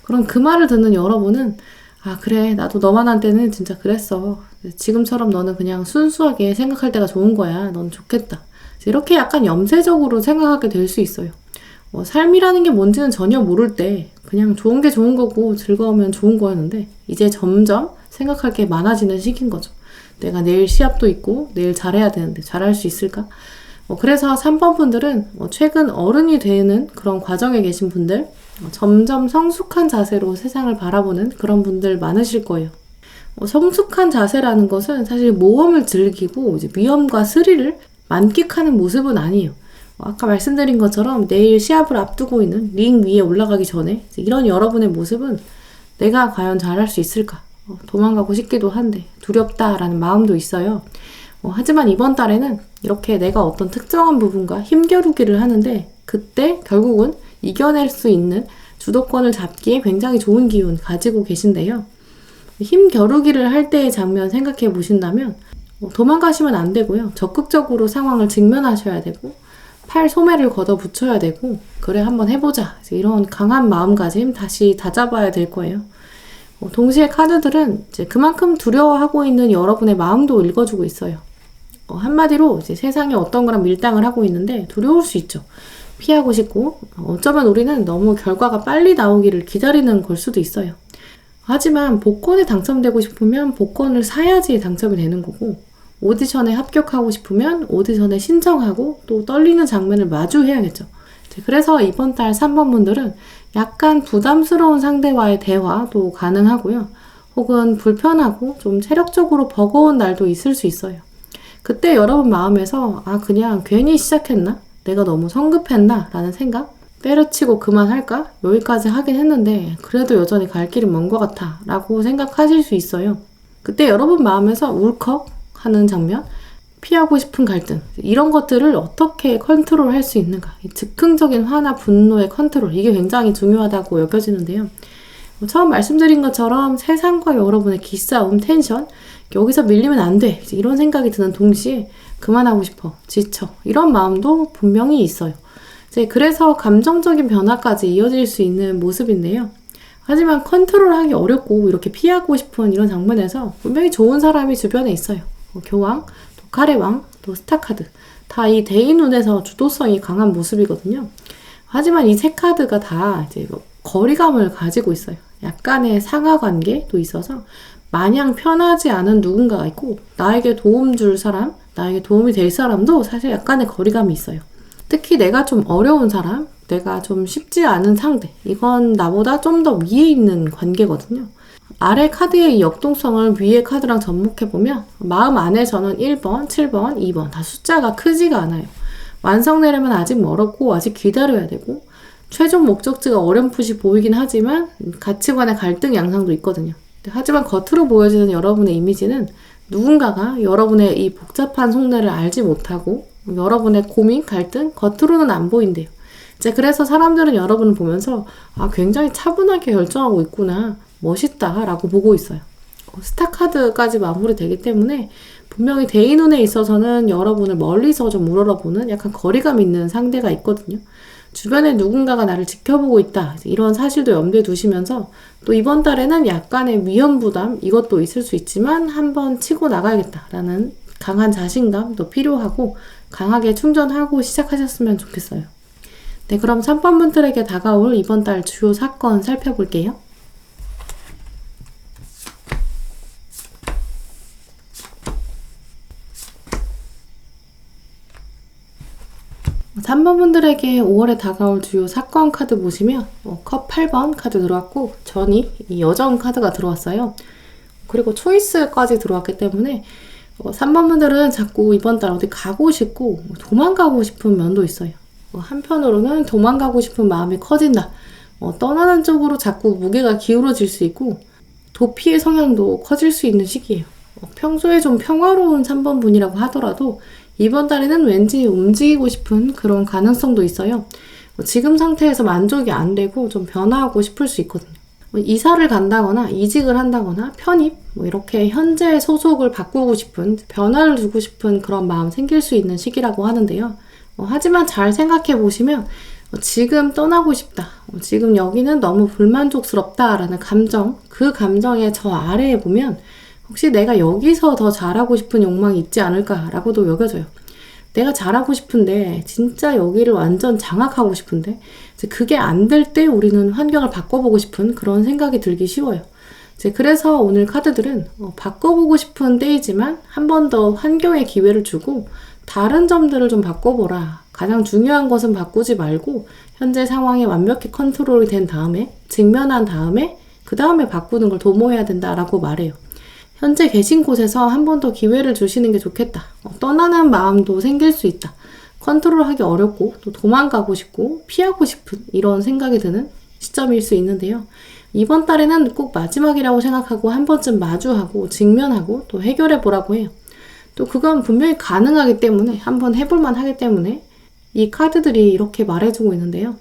그럼 그 말을 듣는 여러분은 아 그래 나도 너만 한테는 진짜 그랬어. 지금처럼 너는 그냥 순수하게 생각할 때가 좋은 거야. 넌 좋겠다. 이렇게 약간 염세적으로 생각하게 될 수 있어요. 삶이라는 게 뭔지는 전혀 모를 때 그냥 좋은 게 좋은 거고 즐거우면 좋은 거였는데 이제 점점 생각할 게 많아지는 시기인 거죠. 내가 내일 시합도 있고 내일 잘해야 되는데 잘할 수 있을까? 그래서 3번 분들은 최근 어른이 되는 그런 과정에 계신 분들, 점점 성숙한 자세로 세상을 바라보는 그런 분들 많으실 거예요. 성숙한 자세라는 것은 사실 모험을 즐기고 이제 위험과 스릴을 만끽하는 모습은 아니에요. 아까 말씀드린 것처럼 내일 시합을 앞두고 있는 링 위에 올라가기 전에 이런 여러분의 모습은 내가 과연 잘할 수 있을까? 도망가고 싶기도 한데 두렵다라는 마음도 있어요. 하지만 이번 달에는 이렇게 내가 어떤 특정한 부분과 힘겨루기를 하는데 그때 결국은 이겨낼 수 있는 주도권을 잡기에 굉장히 좋은 기운 가지고 계신데요. 힘겨루기를 할 때의 장면 생각해 보신다면 도망가시면 안 되고요. 적극적으로 상황을 직면하셔야 되고 팔 소매를 걷어 붙여야 되고 그래 한번 해보자 이런 강한 마음가짐 다시 다잡아야 될 거예요. 동시에 카드들은 이제 그만큼 두려워하고 있는 여러분의 마음도 읽어주고 있어요. 한마디로 이제 세상에 어떤 거랑 밀당을 하고 있는데 두려울 수 있죠. 피하고 싶고 어쩌면 우리는 너무 결과가 빨리 나오기를 기다리는 걸 수도 있어요. 하지만 복권에 당첨되고 싶으면 복권을 사야지 당첨이 되는 거고 오디션에 합격하고 싶으면 오디션에 신청하고 또 떨리는 장면을 마주해야겠죠. 그래서 이번 달 3번 분들은 약간 부담스러운 상대와의 대화도 가능하고요. 혹은 불편하고 좀 체력적으로 버거운 날도 있을 수 있어요. 그때 여러분 마음에서 그냥 괜히 시작했나? 내가 너무 성급했나? 라는 생각? 때려치고 그만할까? 여기까지 하긴 했는데 그래도 여전히 갈 길은 먼 것 같아 라고 생각하실 수 있어요. 그때 여러분 마음에서 울컥 하는 장면, 피하고 싶은 갈등 이런 것들을 어떻게 컨트롤할 수 있는가, 즉흥적인 화나 분노의 컨트롤 이게 굉장히 중요하다고 여겨지는데요. 처음 말씀드린 것처럼 세상과 여러분의 기싸움, 텐션 여기서 밀리면 안 돼 이런 생각이 드는 동시에 그만하고 싶어, 지쳐 이런 마음도 분명히 있어요. 그래서 감정적인 변화까지 이어질 수 있는 모습인데요. 하지만 컨트롤하기 어렵고 이렇게 피하고 싶은 이런 장면에서 분명히 좋은 사람이 주변에 있어요. 교황, 또 카레 왕, 또 스타카드 다 이 대인 운에서 주도성이 강한 모습이거든요. 하지만 이 세 카드가 다 이제 거리감을 가지고 있어요. 약간의 상하관계도 있어서 마냥 편하지 않은 누군가가 있고 나에게 도움 줄 사람, 나에게 도움이 될 사람도 사실 약간의 거리감이 있어요. 특히 내가 좀 어려운 사람, 내가 좀 쉽지 않은 상대 이건 나보다 좀 더 위에 있는 관계거든요. 아래 카드의 이 역동성을 위에 카드랑 접목해보면 마음 안에서는 1번, 7번, 2번 다 숫자가 크지가 않아요. 완성되려면 아직 멀었고 아직 기다려야 되고 최종 목적지가 어렴풋이 보이긴 하지만 가치관의 갈등 양상도 있거든요. 하지만 겉으로 보여지는 여러분의 이미지는 누군가가 여러분의 이 복잡한 속내를 알지 못하고 여러분의 고민, 갈등 겉으로는 안 보인대요. 그래서 사람들은 여러분을 보면서 굉장히 차분하게 결정하고 있구나, 멋있다 라고 보고 있어요. 스타카드까지 마무리되기 때문에 분명히 대인운에 있어서는 여러분을 멀리서 좀 우러러보는 약간 거리감 있는 상대가 있거든요. 주변에 누군가가 나를 지켜보고 있다 이런 사실도 염두에 두시면서 또 이번 달에는 약간의 위험 부담 이것도 있을 수 있지만 한번 치고 나가야겠다라는 강한 자신감도 필요하고 강하게 충전하고 시작하셨으면 좋겠어요. 네, 그럼 3번 분들에게 다가올 이번 달 주요 사건 살펴볼게요. 3번 분들에게 5월에 다가올 주요 사건 카드 보시면 컵 8번 카드 들어왔고 전이 이 여정 카드가 들어왔어요. 그리고 초이스까지 들어왔기 때문에 3번 분들은 자꾸 이번 달 어디 가고 싶고 도망가고 싶은 면도 있어요. 한편으로는 도망가고 싶은 마음이 커진다. 떠나는 쪽으로 자꾸 무게가 기울어질 수 있고 도피의 성향도 커질 수 있는 시기예요. 평소에 좀 평화로운 3번 분이라고 하더라도 이번 달에는 왠지 움직이고 싶은 그런 가능성도 있어요. 지금 상태에서 만족이 안 되고 좀 변화하고 싶을 수 있거든요. 이사를 간다거나 이직을 한다거나 편입 이렇게 현재 소속을 바꾸고 싶은, 변화를 주고 싶은 그런 마음 생길 수 있는 시기라고 하는데요. 하지만 잘 생각해 보시면 지금 떠나고 싶다, 지금 여기는 너무 불만족스럽다라는 감정, 그 감정의 저 아래에 보면 혹시 내가 여기서 더 잘하고 싶은 욕망이 있지 않을까라고도 여겨져요. 내가 잘하고 싶은데 진짜 여기를 완전 장악하고 싶은데 이제 그게 안 될 때 우리는 환경을 바꿔보고 싶은 그런 생각이 들기 쉬워요. 이제 그래서 오늘 카드들은 바꿔보고 싶은 때이지만 한 번 더 환경에 기회를 주고 다른 점들을 좀 바꿔보라. 가장 중요한 것은 바꾸지 말고 현재 상황이 완벽히 컨트롤이 된 다음에 직면한 다음에 그 다음에 바꾸는 걸 도모해야 된다라고 말해요. 현재 계신 곳에서 한 번 더 기회를 주시는 게 좋겠다. 떠나는 마음도 생길 수 있다. 컨트롤하기 어렵고 또 도망가고 싶고 피하고 싶은 이런 생각이 드는 시점일 수 있는데요. 이번 달에는 꼭 마지막이라고 생각하고 한 번쯤 마주하고 직면하고 또 해결해 보라고 해요. 또 그건 분명히 가능하기 때문에 한번 해볼만 하기 때문에 이 카드들이 이렇게 말해주고 있는데요.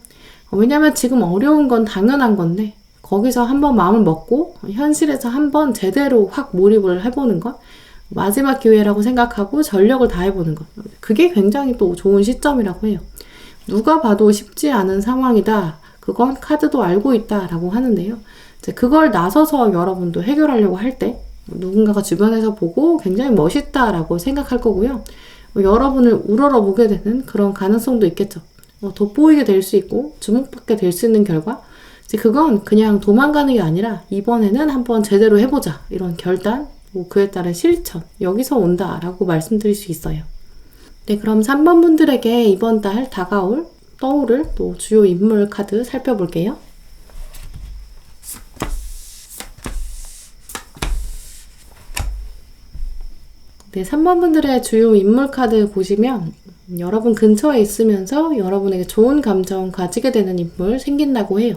왜냐면 지금 어려운 건 당연한 건데 거기서 한번 마음을 먹고 현실에서 한번 제대로 확 몰입을 해보는 것, 마지막 기회라고 생각하고 전력을 다해보는 것, 그게 굉장히 또 좋은 시점이라고 해요. 누가 봐도 쉽지 않은 상황이다. 그건 카드도 알고 있다라고 하는데요. 이제 그걸 나서서 여러분도 해결하려고 할 때 누군가가 주변에서 보고 굉장히 멋있다라고 생각할 거고요. 여러분을 우러러보게 되는 그런 가능성도 있겠죠. 돋보이게 될 수 있고 주목받게 될 수 있는 결과, 이제 그건 그냥 도망가는 게 아니라 이번에는 한번 제대로 해보자 이런 결단, 그에 따른 실천, 여기서 온다라고 말씀드릴 수 있어요. 네, 그럼 3번 분들에게 이번 달 다가올 떠오를 또 주요 인물 카드 살펴볼게요. 네, 3번 분들의 주요 인물 카드 보시면 여러분 근처에 있으면서 여러분에게 좋은 감정 가지게 되는 인물 생긴다고 해요.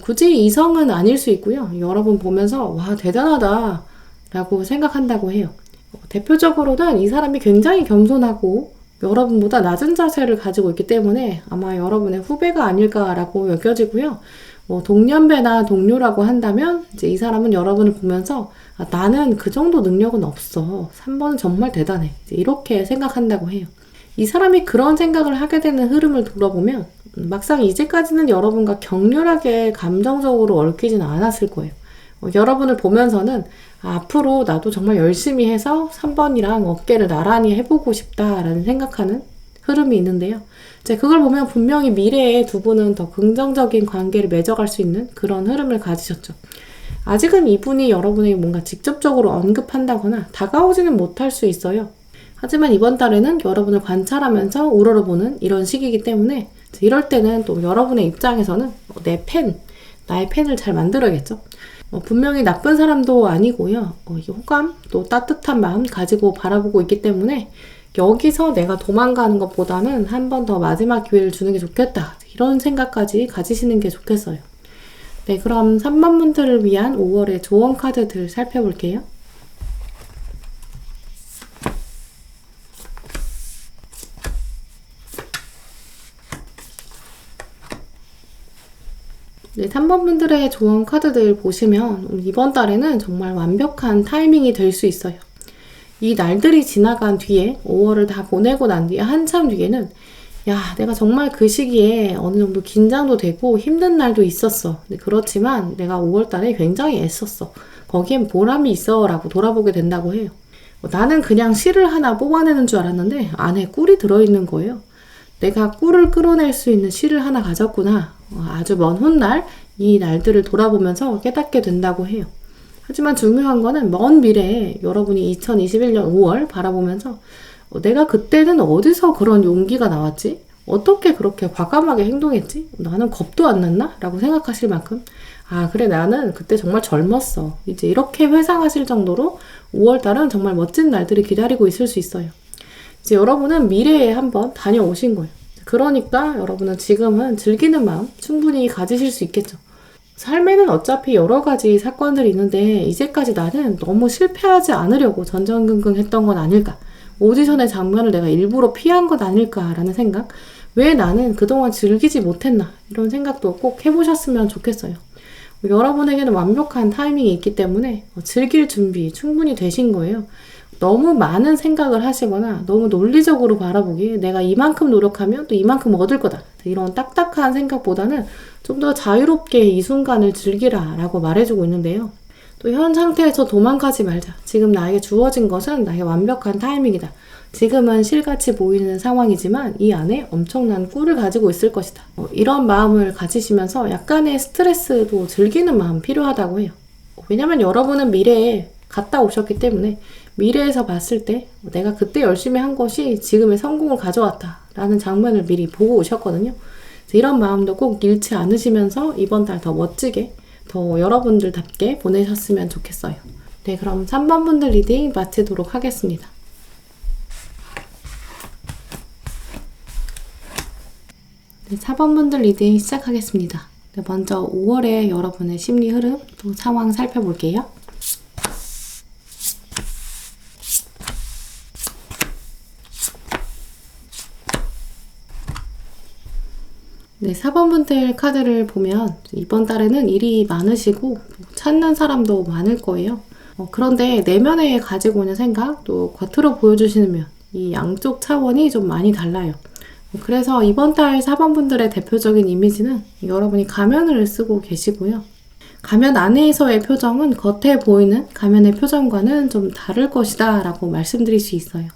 굳이 이성은 아닐 수 있고요. 여러분 보면서 와 대단하다 라고 생각한다고 해요. 대표적으로는 이 사람이 굉장히 겸손하고 여러분보다 낮은 자세를 가지고 있기 때문에 아마 여러분의 후배가 아닐까라고 여겨지고요. 동년배나 동료라고 한다면 이제 이 사람은 여러분을 보면서 나는 그 정도 능력은 없어. 3번은 정말 대단해. 이렇게 생각한다고 해요. 이 사람이 그런 생각을 하게 되는 흐름을 돌아보면 막상 이제까지는 여러분과 격렬하게 감정적으로 얽히진 않았을 거예요. 여러분을 보면서는 앞으로 나도 정말 열심히 해서 3번이랑 어깨를 나란히 해보고 싶다라는 생각하는 흐름이 있는데요. 이제 그걸 보면 분명히 미래에 두 분은 더 긍정적인 관계를 맺어갈 수 있는 그런 흐름을 가지셨죠. 아직은 이분이 여러분에게 뭔가 직접적으로 언급한다거나 다가오지는 못할 수 있어요. 하지만 이번 달에는 여러분을 관찰하면서 우러러보는 이런 시기이기 때문에 이럴 때는 또 여러분의 입장에서는 나의 팬을 잘 만들어야겠죠. 분명히 나쁜 사람도 아니고요. 호감, 또 따뜻한 마음 가지고 바라보고 있기 때문에 여기서 내가 도망가는 것보다는 한 번 더 마지막 기회를 주는 게 좋겠다. 이런 생각까지 가지시는 게 좋겠어요. 네, 그럼 3번 분들을 위한 5월의 조언 카드들 살펴볼게요. 네, 3번 분들의 조언 카드들 보시면 이번 달에는 정말 완벽한 타이밍이 될 수 있어요. 이 날들이 지나간 뒤에 5월을 다 보내고 난 뒤에 한참 뒤에는 내가 정말 그 시기에 어느 정도 긴장도 되고 힘든 날도 있었어. 그렇지만 내가 5월 달에 굉장히 애썼어. 거기엔 보람이 있어 라고 돌아보게 된다고 해요. 나는 그냥 실을 하나 뽑아내는 줄 알았는데 안에 꿀이 들어있는 거예요. 내가 꿀을 끌어낼 수 있는 실을 하나 가졌구나. 아주 먼 훗날 이 날들을 돌아보면서 깨닫게 된다고 해요. 하지만 중요한 거는 먼 미래에 여러분이 2021년 5월 바라보면서 내가 그때는 어디서 그런 용기가 나왔지? 어떻게 그렇게 과감하게 행동했지? 나는 겁도 안 났나? 라고 생각하실 만큼 그래 나는 그때 정말 젊었어. 이제 이렇게 회상하실 정도로 5월달은 정말 멋진 날들이 기다리고 있을 수 있어요. 이제 여러분은 미래에 한번 다녀오신 거예요. 그러니까 여러분은 지금은 즐기는 마음 충분히 가지실 수 있겠죠. 삶에는 어차피 여러 가지 사건들이 있는데 이제까지 나는 너무 실패하지 않으려고 전전긍긍 했던 건 아닐까? 오디션의 장면을 내가 일부러 피한 건 아닐까라는 생각? 왜 나는 그동안 즐기지 못했나? 이런 생각도 꼭 해보셨으면 좋겠어요. 여러분에게는 완벽한 타이밍이 있기 때문에 즐길 준비 충분히 되신 거예요. 너무 많은 생각을 하시거나 너무 논리적으로 바라보기에 내가 이만큼 노력하면 또 이만큼 얻을 거다. 이런 딱딱한 생각보다는 좀 더 자유롭게 이 순간을 즐기라 라고 말해주고 있는데요. 또 현 상태에서 도망가지 말자. 지금 나에게 주어진 것은 나의 완벽한 타이밍이다. 지금은 실같이 보이는 상황이지만 이 안에 엄청난 꿀을 가지고 있을 것이다. 이런 마음을 가지시면서 약간의 스트레스도 즐기는 마음 필요하다고 해요. 왜냐면 여러분은 미래에 갔다 오셨기 때문에 미래에서 봤을 때 내가 그때 열심히 한 것이 지금의 성공을 가져왔다 라는 장면을 미리 보고 오셨거든요. 이런 마음도 꼭 잃지 않으시면서 이번 달 더 멋지게 더 여러분들답게 보내셨으면 좋겠어요. 네, 그럼 3번 분들 리딩 마치도록 하겠습니다. 네, 4번 분들 리딩 시작하겠습니다. 네, 먼저 5월에 여러분의 심리 흐름 또 상황 살펴볼게요. 네, 4번 분들 카드를 보면 이번 달에는 일이 많으시고 찾는 사람도 많을 거예요. 그런데 내면에 가지고 있는 생각, 또 겉으로 보여주시는 면, 이 양쪽 차원이 좀 많이 달라요. 그래서 이번 달 4번 분들의 대표적인 이미지는 여러분이 가면을 쓰고 계시고요. 가면 안에서의 표정은 겉에 보이는 가면의 표정과는 좀 다를 것이다 라고 말씀드릴 수 있어요.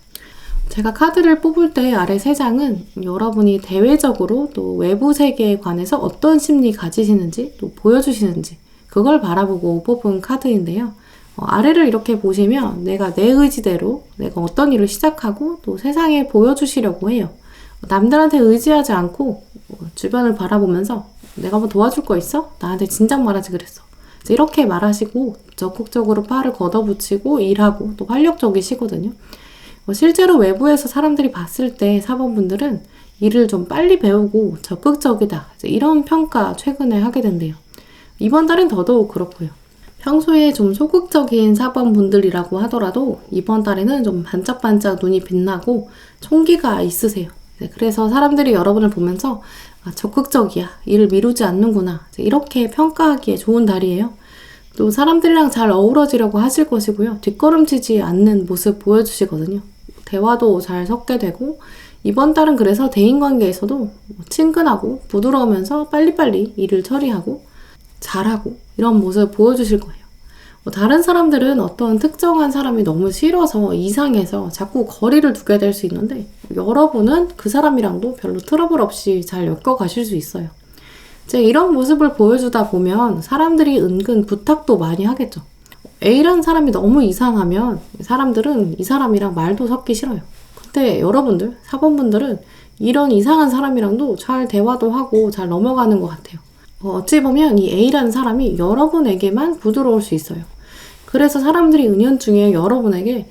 제가 카드를 뽑을 때 아래 3장은 여러분이 대외적으로 또 외부 세계에 관해서 어떤 심리 가지시는지 또 보여주시는지 그걸 바라보고 뽑은 카드인데요. 아래를 이렇게 보시면 내가 내 의지대로 내가 어떤 일을 시작하고 또 세상에 보여주시려고 해요. 남들한테 의지하지 않고 주변을 바라보면서 내가 뭐 도와줄 거 있어? 나한테 진작 말하지 그랬어. 이렇게 말하시고 적극적으로 팔을 걷어붙이고 일하고 또 활력적이시거든요. 실제로 외부에서 사람들이 봤을 때 4번 분들은 일을 좀 빨리 배우고 적극적이다. 이런 평가 최근에 하게 된대요. 이번 달엔 더더욱 그렇고요. 평소에 좀 소극적인 4번 분들이라고 하더라도 이번 달에는 좀 반짝반짝 눈이 빛나고 총기가 있으세요. 그래서 사람들이 여러분을 보면서 적극적이야, 일을 미루지 않는구나 이렇게 평가하기에 좋은 달이에요. 또 사람들이랑 잘 어우러지려고 하실 것이고요. 뒷걸음치지 않는 모습 보여주시거든요. 대화도 잘 섞게 되고 이번 달은 그래서 대인관계에서도 친근하고 부드러우면서 빨리빨리 일을 처리하고 잘하고 이런 모습 보여주실 거예요. 다른 사람들은 어떤 특정한 사람이 너무 싫어서 이상해서 자꾸 거리를 두게 될 수 있는데 여러분은 그 사람이랑도 별로 트러블 없이 잘 엮어가실 수 있어요. 이제 이런 모습을 보여주다 보면 사람들이 은근 부탁도 많이 하겠죠. A라는 사람이 너무 이상하면 사람들은 이 사람이랑 말도 섞기 싫어요. 근데 여러분들, 4번 분들은 이런 이상한 사람이랑도 잘 대화도 하고 잘 넘어가는 것 같아요. 어찌 보면 이 A라는 사람이 여러분에게만 부드러울 수 있어요. 그래서 사람들이 은연중에 여러분에게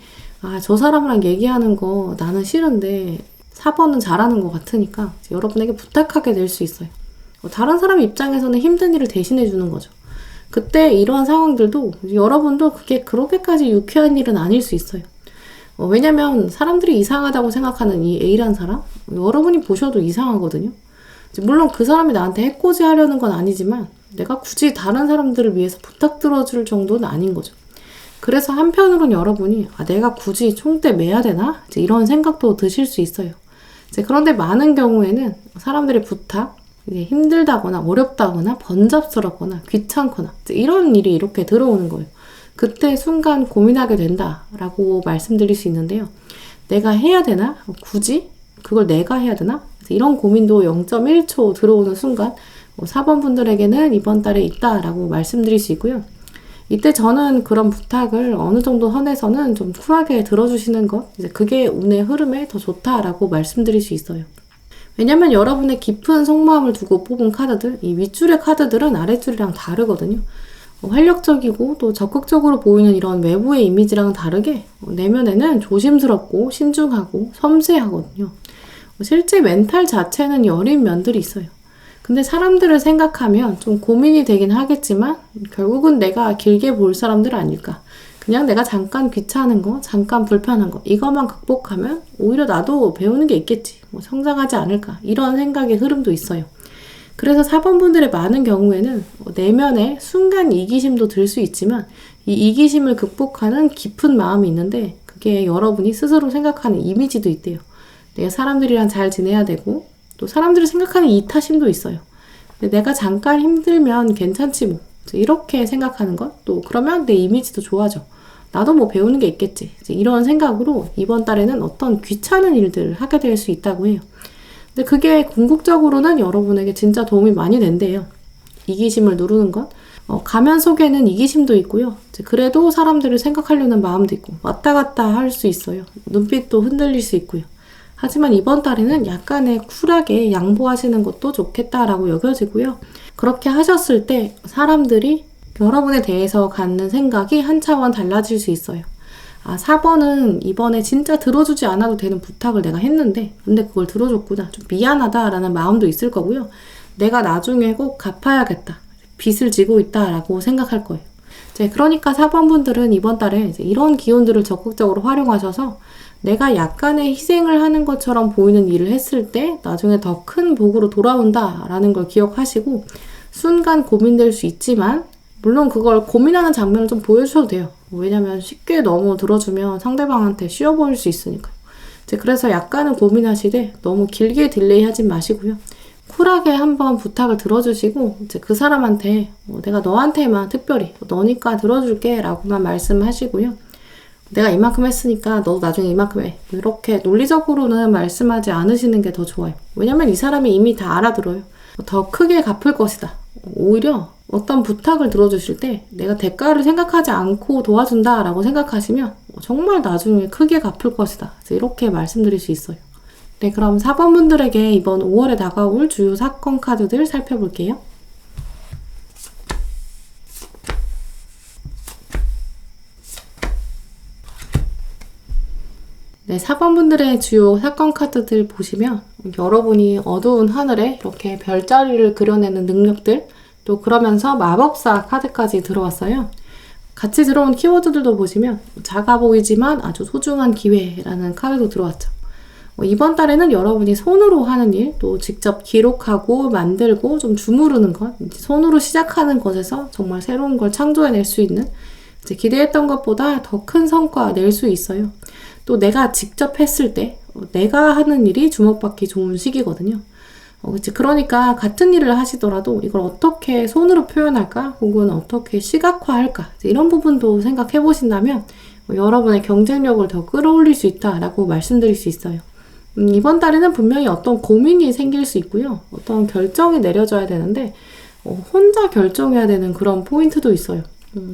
저 사람이랑 얘기하는 거 나는 싫은데 4번은 잘하는 것 같으니까 여러분에게 부탁하게 될 수 있어요. 다른 사람 입장에서는 힘든 일을 대신해 주는 거죠. 그때 이러한 상황들도 여러분도 그게 그렇게까지 유쾌한 일은 아닐 수 있어요. 왜냐면 사람들이 이상하다고 생각하는 이 A라는 사람 여러분이 보셔도 이상하거든요. 물론 그 사람이 나한테 해코지 하려는 건 아니지만 내가 굳이 다른 사람들을 위해서 부탁 들어줄 정도는 아닌 거죠. 그래서 한편으로는 여러분이 내가 굳이 총대 매야 되나? 이런 생각도 드실 수 있어요. 그런데 많은 경우에는 사람들의 부탁, 힘들다거나 어렵다거나 번잡스럽거나 귀찮거나 이런 일이 이렇게 들어오는 거예요. 그때 순간 고민하게 된다라고 말씀드릴 수 있는데요. 내가 해야 되나? 굳이? 그걸 내가 해야 되나? 이런 고민도 0.1초 들어오는 순간 4번 분들에게는 이번 달에 있다라고 말씀드릴 수 있고요. 이때 저는 그런 부탁을 어느 정도 선에서는 좀 쿨하게 들어주시는 것, 그게 운의 흐름에 더 좋다라고 말씀드릴 수 있어요. 왜냐면 여러분의 깊은 속마음을 두고 뽑은 카드들, 이 윗줄의 카드들은 아랫줄이랑 다르거든요. 활력적이고 또 적극적으로 보이는 이런 외부의 이미지랑 다르게 내면에는 조심스럽고 신중하고 섬세하거든요. 실제 멘탈 자체는 여린 면들이 있어요. 근데 사람들을 생각하면 좀 고민이 되긴 하겠지만 결국은 내가 길게 볼 사람들 아닐까. 그냥 내가 잠깐 귀찮은 거, 잠깐 불편한 거 이것만 극복하면 오히려 나도 배우는 게 있겠지. 성장하지 않을까. 이런 생각의 흐름도 있어요. 그래서 4번 분들의 많은 경우에는 내면에 순간 이기심도 들 수 있지만 이 이기심을 극복하는 깊은 마음이 있는데 그게 여러분이 스스로 생각하는 이미지도 있대요. 내가 사람들이랑 잘 지내야 되고 또 사람들이 생각하는 이타심도 있어요. 근데 내가 잠깐 힘들면 괜찮지 뭐. 이렇게 생각하는 것. 또 그러면 내 이미지도 좋아져. 나도 뭐 배우는 게 있겠지. 이제 이런 생각으로 이번 달에는 어떤 귀찮은 일들을 하게 될 수 있다고 해요. 근데 그게 궁극적으로는 여러분에게 진짜 도움이 많이 된대요. 이기심을 누르는 것. 가면 속에는 이기심도 있고요. 이제 그래도 사람들을 생각하려는 마음도 있고 왔다 갔다 할 수 있어요. 눈빛도 흔들릴 수 있고요. 하지만 이번 달에는 약간의 쿨하게 양보하시는 것도 좋겠다라고 여겨지고요. 그렇게 하셨을 때 사람들이 여러분에 대해서 갖는 생각이 한 차원 달라질 수 있어요. 4번은 이번에 진짜 들어주지 않아도 되는 부탁을 내가 했는데 근데 그걸 들어줬구나. 좀 미안하다라는 마음도 있을 거고요. 내가 나중에 꼭 갚아야겠다. 빚을 지고 있다라고 생각할 거예요. 그러니까 4번 분들은 이번 달에 이런 기운들을 적극적으로 활용하셔서 내가 약간의 희생을 하는 것처럼 보이는 일을 했을 때 나중에 더 큰 복으로 돌아온다라는 걸 기억하시고 순간 고민될 수 있지만 물론 그걸 고민하는 장면을 좀 보여주셔도 돼요. 왜냐면 쉽게 너무 들어주면 상대방한테 쉬워 보일 수 있으니까요. 그래서 약간은 고민하시되 너무 길게 딜레이 하진 마시고요. 쿨하게 한번 부탁을 들어주시고 그 사람한테 내가 너한테만 특별히 너니까 들어줄게 라고만 말씀하시고요. 내가 이만큼 했으니까 너도 나중에 이만큼 해. 이렇게 논리적으로는 말씀하지 않으시는 게 더 좋아요. 왜냐면 이 사람이 이미 다 알아들어요. 더 크게 갚을 것이다. 오히려 어떤 부탁을 들어주실 때 내가 대가를 생각하지 않고 도와준다 라고 생각하시면 정말 나중에 크게 갚을 것이다. 이렇게 말씀드릴 수 있어요. 네, 그럼 4번 분들에게 이번 5월에 다가올 주요 사건 카드들 살펴볼게요. 네, 4번 분들의 주요 사건 카드들 보시면 여러분이 어두운 하늘에 이렇게 별자리를 그려내는 능력들, 또 그러면서 마법사 카드까지 들어왔어요. 같이 들어온 키워드들도 보시면 작아 보이지만 아주 소중한 기회라는 카드도 들어왔죠. 이번 달에는 여러분이 손으로 하는 일, 또 직접 기록하고 만들고 좀 주무르는 것, 손으로 시작하는 것에서 정말 새로운 걸 창조해낼 수 있는 기대했던 것보다 더 큰 성과 낼 수 있어요. 또 내가 직접 했을 때 내가 하는 일이 주목받기 좋은 시기거든요. 그러니까 같은 일을 하시더라도 이걸 어떻게 손으로 표현할까? 혹은 어떻게 시각화할까? 이런 부분도 생각해 보신다면 여러분의 경쟁력을 더 끌어올릴 수 있다라고 말씀드릴 수 있어요. 이번 달에는 분명히 어떤 고민이 생길 수 있고요. 어떤 결정이 내려져야 되는데 혼자 결정해야 되는 그런 포인트도 있어요.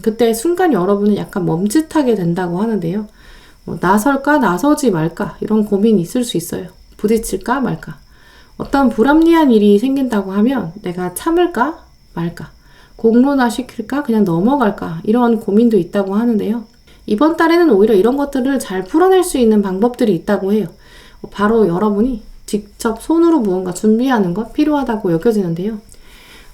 그때 순간 여러분은 약간 멈칫하게 된다고 하는데요. 나설까 나서지 말까 이런 고민이 있을 수 있어요. 부딪힐까 말까. 어떤 불합리한 일이 생긴다고 하면 내가 참을까 말까. 공론화 시킬까 그냥 넘어갈까 이런 고민도 있다고 하는데요. 이번 달에는 오히려 이런 것들을 잘 풀어낼 수 있는 방법들이 있다고 해요. 바로 여러분이 직접 손으로 무언가 준비하는 것 필요하다고 여겨지는데요.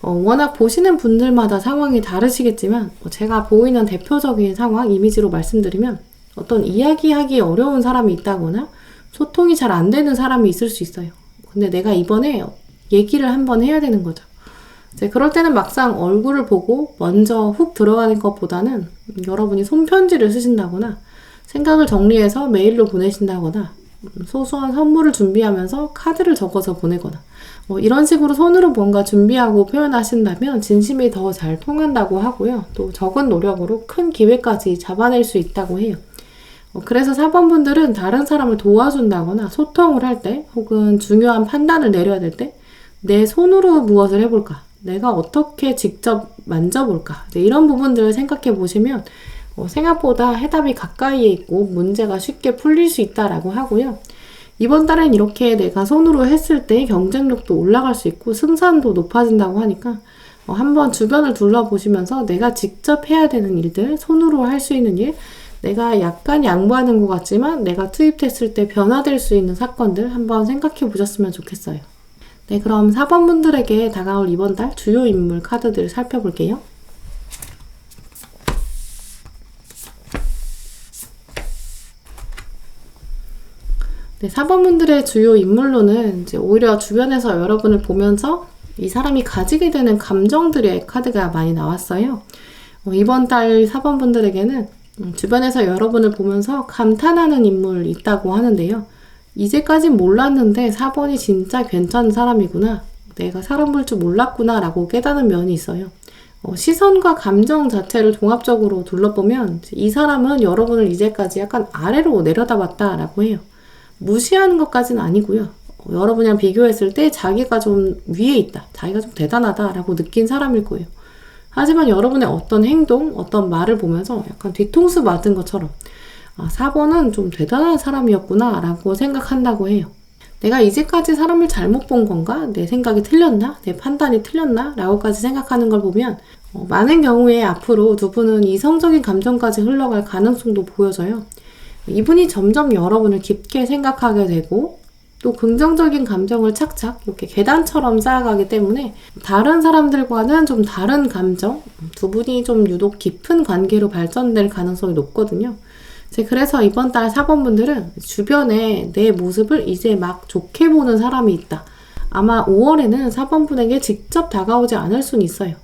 워낙 보시는 분들마다 상황이 다르시겠지만 제가 보이는 대표적인 상황 이미지로 말씀드리면 어떤 이야기하기 어려운 사람이 있다거나 소통이 잘 안 되는 사람이 있을 수 있어요. 근데 내가 이번에 얘기를 한번 해야 되는 거죠. 그럴 때는 막상 얼굴을 보고 먼저 훅 들어가는 것보다는 여러분이 손편지를 쓰신다거나 생각을 정리해서 메일로 보내신다거나 소소한 선물을 준비하면서 카드를 적어서 보내거나 이런 식으로 손으로 뭔가 준비하고 표현하신다면 진심이 더 잘 통한다고 하고요. 또 적은 노력으로 큰 기회까지 잡아낼 수 있다고 해요. 그래서 4번 분들은 다른 사람을 도와준다거나 소통을 할 때 혹은 중요한 판단을 내려야 될 때 내 손으로 무엇을 해볼까? 내가 어떻게 직접 만져볼까? 이런 부분들을 생각해 보시면 생각보다 해답이 가까이에 있고 문제가 쉽게 풀릴 수 있다라고 하고요. 이번 달엔 이렇게 내가 손으로 했을 때 경쟁력도 올라갈 수 있고 승산도 높아진다고 하니까 한번 주변을 둘러보시면서 내가 직접 해야 되는 일들, 손으로 할 수 있는 일, 내가 약간 양보하는 것 같지만 내가 투입됐을 때 변화될 수 있는 사건들 한번 생각해 보셨으면 좋겠어요. 네, 그럼 4번 분들에게 다가올 이번 달 주요 인물 카드들 살펴볼게요. 네, 4번 분들의 주요 인물로는 오히려 주변에서 여러분을 보면서 이 사람이 가지게 되는 감정들의 카드가 많이 나왔어요. 이번 달 4번 분들에게는 주변에서 여러분을 보면서 감탄하는 인물이 있다고 하는데요. 이제까진 몰랐는데 4번이 진짜 괜찮은 사람이구나. 내가 사람 볼 줄 몰랐구나 라고 깨닫는 면이 있어요. 시선과 감정 자체를 종합적으로 둘러보면 이 사람은 여러분을 이제까지 약간 아래로 내려다봤다라고 해요. 무시하는 것까지는 아니고요. 여러분이랑 비교했을 때 자기가 좀 위에 있다, 자기가 좀 대단하다라고 느낀 사람일 거예요. 하지만 여러분의 어떤 행동, 어떤 말을 보면서 약간 뒤통수 맞은 것처럼 4번은 좀 대단한 사람이었구나 라고 생각한다고 해요. 내가 이제까지 사람을 잘못 본 건가? 내 생각이 틀렸나? 내 판단이 틀렸나? 라고까지 생각하는 걸 보면 많은 경우에 앞으로 두 분은 이성적인 감정까지 흘러갈 가능성도 보여져요. 이분이 점점 여러분을 깊게 생각하게 되고 또 긍정적인 감정을 착착 이렇게 계단처럼 쌓아가기 때문에 다른 사람들과는 좀 다른 감정, 두 분이 좀 유독 깊은 관계로 발전될 가능성이 높거든요. 그래서 이번 달 4번 분들은 주변에 내 모습을 이제 막 좋게 보는 사람이 있다. 아마 5월에는 4번 분에게 직접 다가오지 않을 수는 있어요.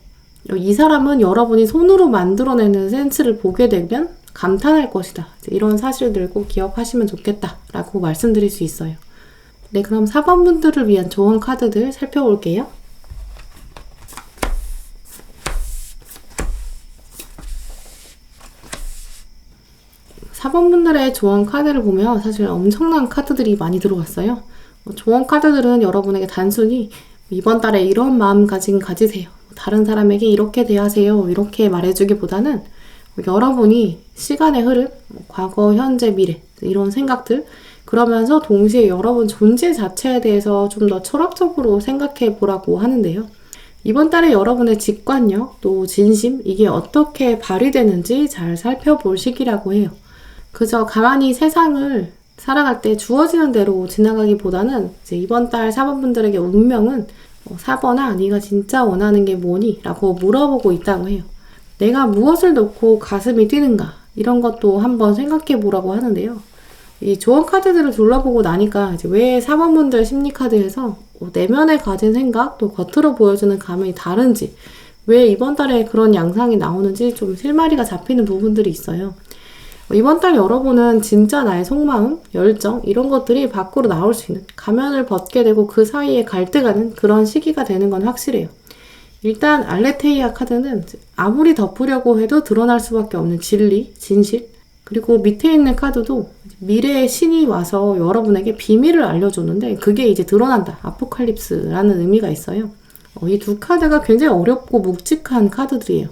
이 사람은 여러분이 손으로 만들어내는 센스를 보게 되면 감탄할 것이다. 이런 사실들 꼭 기억하시면 좋겠다 라고 말씀드릴 수 있어요. 네, 그럼 4번 분들을 위한 조언 카드들 살펴볼게요. 4번 분들의 조언 카드를 보면 사실 엄청난 카드들이 많이 들어왔어요. 조언 카드들은 여러분에게 단순히 이번 달에 이런 마음가짐 가지세요, 다른 사람에게 이렇게 대하세요, 이렇게 말해주기보다는 여러분이 시간의 흐름, 과거, 현재, 미래 이런 생각들, 그러면서 동시에 여러분 존재 자체에 대해서 좀 더 철학적으로 생각해 보라고 하는데요. 이번 달에 여러분의 직관력, 또 진심, 이게 어떻게 발휘되는지 잘 살펴볼 시기라고 해요. 그저 가만히 세상을 살아갈 때 주어지는 대로 지나가기보다는 이제 이번 달 4번 분들에게 운명은 4번아, 네가 진짜 원하는 게 뭐니? 라고 물어보고 있다고 해요. 내가 무엇을 놓고 가슴이 뛰는가? 이런 것도 한번 생각해 보라고 하는데요. 이 조언 카드들을 둘러보고 나니까 이제 왜 4번 분들 심리 카드에서 내면에 가진 생각, 또 겉으로 보여주는 감이 다른지, 왜 이번 달에 그런 양상이 나오는지 좀 실마리가 잡히는 부분들이 있어요. 이번 달 여러분은 진짜 나의 속마음, 열정 이런 것들이 밖으로 나올 수 있는, 가면을 벗게 되고 그 사이에 갈등하는 그런 시기가 되는 건 확실해요. 일단 알레테이아 카드는 아무리 덮으려고 해도 드러날 수밖에 없는 진리, 진실, 그리고 밑에 있는 카드도 미래의 신이 와서 여러분에게 비밀을 알려주는데 그게 이제 드러난다, 아포칼립스라는 의미가 있어요. 이 두 카드가 굉장히 어렵고 묵직한 카드들이에요.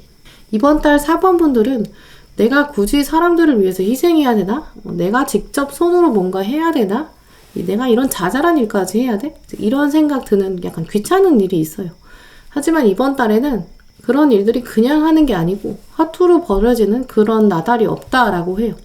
이번 달 4번 분들은 내가 굳이 사람들을 위해서 희생해야 되나? 내가 직접 손으로 뭔가 해야 되나? 내가 이런 자잘한 일까지 해야 돼? 이런 생각 드는 약간 귀찮은 일이 있어요. 하지만 이번 달에는 그런 일들이 그냥 하는 게 아니고 허투루 벌어지는 그런 나달이 없다라고 해요.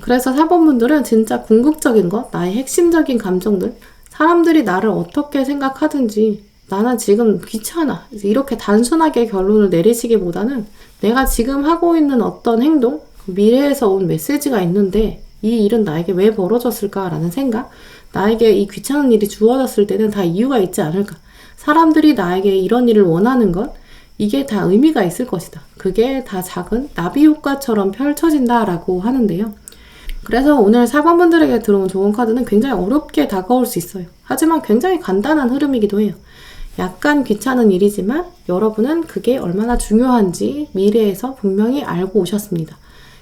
그래서 4번 분들은 진짜 궁극적인 것, 나의 핵심적인 감정들, 사람들이 나를 어떻게 생각하든지 나는 지금 귀찮아, 이렇게 단순하게 결론을 내리시기보다는 내가 지금 하고 있는 어떤 행동, 미래에서 온 메시지가 있는데 이 일은 나에게 왜 벌어졌을까라는 생각, 나에게 이 귀찮은 일이 주어졌을 때는 다 이유가 있지 않을까, 사람들이 나에게 이런 일을 원하는 것, 이게 다 의미가 있을 것이다, 그게 다 작은 나비 효과처럼 펼쳐진다라고 하는데요. 그래서 오늘 4번 분들에게 들어온 좋은 카드는 굉장히 어렵게 다가올 수 있어요. 하지만 굉장히 간단한 흐름이기도 해요. 약간 귀찮은 일이지만 여러분은 그게 얼마나 중요한지 미래에서 분명히 알고 오셨습니다.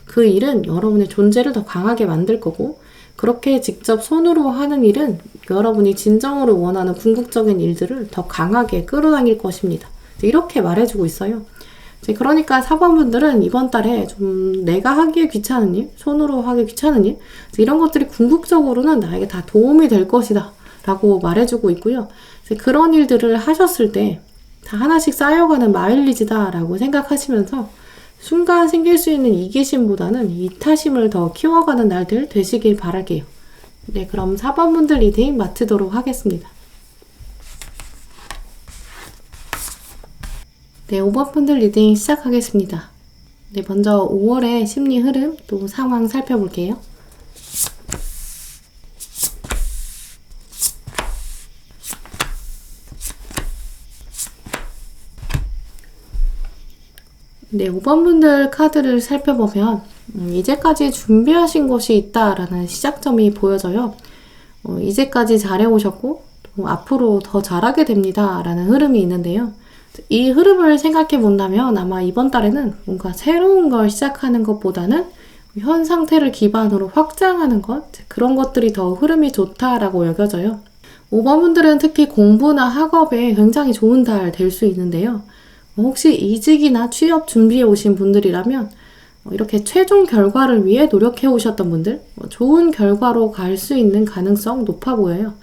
그 일은 여러분의 존재를 더 강하게 만들 거고, 그렇게 직접 손으로 하는 일은 여러분이 진정으로 원하는 궁극적인 일들을 더 강하게 끌어당길 것입니다. 이렇게 말해주고 있어요. 그러니까 4번 분들은 이번 달에 좀 내가 하기에 귀찮은 일, 손으로 하기 귀찮은 일, 이런 것들이 궁극적으로는 나에게 다 도움이 될 것이다 라고 말해주고 있고요. 그런 일들을 하셨을 때 다 하나씩 쌓여가는 마일리지다 라고 생각하시면서 순간 생길 수 있는 이기심보다는 이타심을 더 키워가는 날들 되시길 바랄게요. 네, 그럼 4번 분들 리딩 마치도록 하겠습니다. 네, 5번 분들 리딩 시작하겠습니다. 네, 먼저 5월의 심리 흐름 또 상황 살펴볼게요. 네, 5번 분들 카드를 살펴보면 이제까지 준비하신 것이 있다라는 시작점이 보여져요. 이제까지 잘해오셨고 또 앞으로 더 잘하게 됩니다 라는 흐름이 있는데요. 이 흐름을 생각해 본다면 아마 이번 달에는 뭔가 새로운 걸 시작하는 것보다는 현 상태를 기반으로 확장하는 것, 그런 것들이 더 흐름이 좋다라고 여겨져요. 5번 분들은 특히 공부나 학업에 굉장히 좋은 달 될 수 있는데요. 혹시 이직이나 취업 준비해 오신 분들이라면 이렇게 최종 결과를 위해 노력해 오셨던 분들, 좋은 결과로 갈 수 있는 가능성 높아 보여요.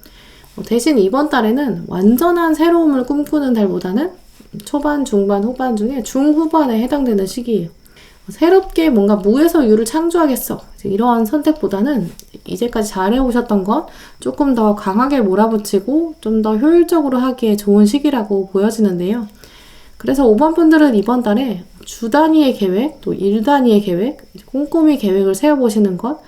대신 이번 달에는 완전한 새로움을 꿈꾸는 달보다는 초반, 중반, 후반 중에 중후반에 해당되는 시기예요. 새롭게 뭔가 무에서 유를 창조하겠어. 이러한 선택보다는 이제까지 잘해오셨던 것 조금 더 강하게 몰아붙이고 좀 더 효율적으로 하기에 좋은 시기라고 보여지는데요. 그래서 5번 분들은 이번 달에 주 단위의 계획, 또 일 단위의 계획, 꼼꼼히 계획을 세워보시는 것,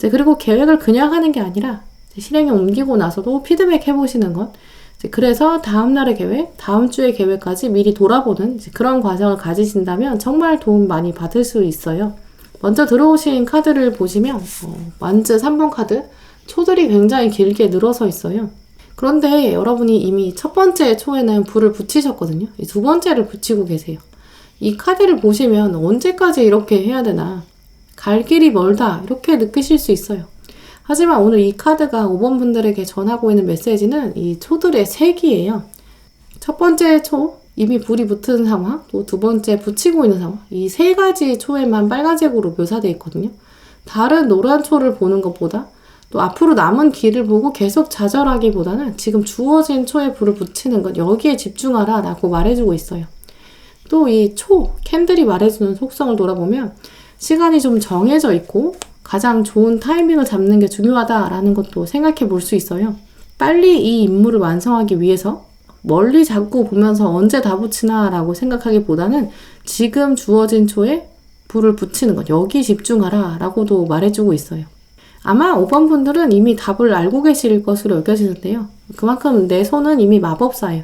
그리고 계획을 그냥 하는 게 아니라 실행에 옮기고 나서도 피드백 해보시는 것, 그래서 다음 날의 계획, 다음 주의 계획까지 미리 돌아보는 그런 과정을 가지신다면 정말 도움 많이 받을 수 있어요. 먼저 들어오신 카드를 보시면 완즈 3번 카드, 초들이 굉장히 길게 늘어서 있어요. 그런데 여러분이 이미 첫 번째 초에는 불을 붙이셨거든요. 두 번째를 붙이고 계세요. 이 카드를 보시면 언제까지 이렇게 해야 되나, 갈 길이 멀다 이렇게 느끼실 수 있어요. 하지만 오늘 이 카드가 5번 분들에게 전하고 있는 메시지는 이 초들의 색이에요. 첫 번째 초, 이미 불이 붙은 상황, 또 두 번째 붙이고 있는 상황, 이 세 가지 초에만 빨간색으로 묘사되어 있거든요. 다른 노란 초를 보는 것보다 또 앞으로 남은 길을 보고 계속 좌절하기보다는 지금 주어진 초에 불을 붙이는 것, 여기에 집중하라 라고 말해주고 있어요. 또 이 초, 캔들이 말해주는 속성을 돌아보면 시간이 좀 정해져 있고 가장 좋은 타이밍을 잡는 게 중요하다라는 것도 생각해 볼 수 있어요. 빨리 이 임무를 완성하기 위해서 멀리 자꾸 보면서 언제 다 붙이나 라고 생각하기보다는 지금 주어진 초에 불을 붙이는 것, 여기 집중하라 라고도 말해주고 있어요. 아마 5번 분들은 이미 답을 알고 계실 것으로 여겨지는데요. 그만큼 내 손은 이미 마법사예요.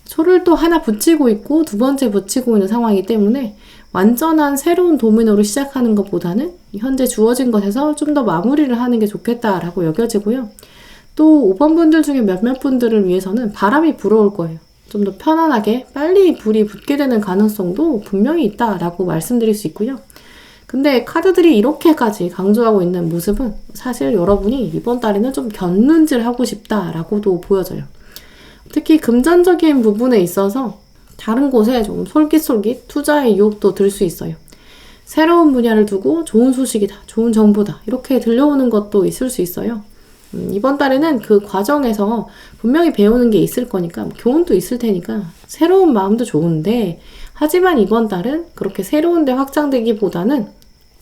초를 또 하나 붙이고 있고 두 번째 붙이고 있는 상황이기 때문에 완전한 새로운 도미노를 시작하는 것보다는 현재 주어진 것에서 좀 더 마무리를 하는 게 좋겠다라고 여겨지고요. 또 5번 분들 중에 몇몇 분들을 위해서는 바람이 불어올 거예요. 좀 더 편안하게 빨리 불이 붙게 되는 가능성도 분명히 있다라고 말씀드릴 수 있고요. 근데 카드들이 이렇게까지 강조하고 있는 모습은 사실 여러분이 이번 달에는 좀 견눈질하고 싶다라고도 보여져요. 특히 금전적인 부분에 있어서 다른 곳에 좀 솔깃솔깃 투자의 유혹도 들 수 있어요. 새로운 분야를 두고 좋은 소식이다, 좋은 정보다 이렇게 들려오는 것도 있을 수 있어요. 이번 달에는 그 과정에서 분명히 배우는 게 있을 거니까 교훈도 있을 테니까 새로운 마음도 좋은데, 하지만 이번 달은 그렇게 새로운 데 확장되기보다는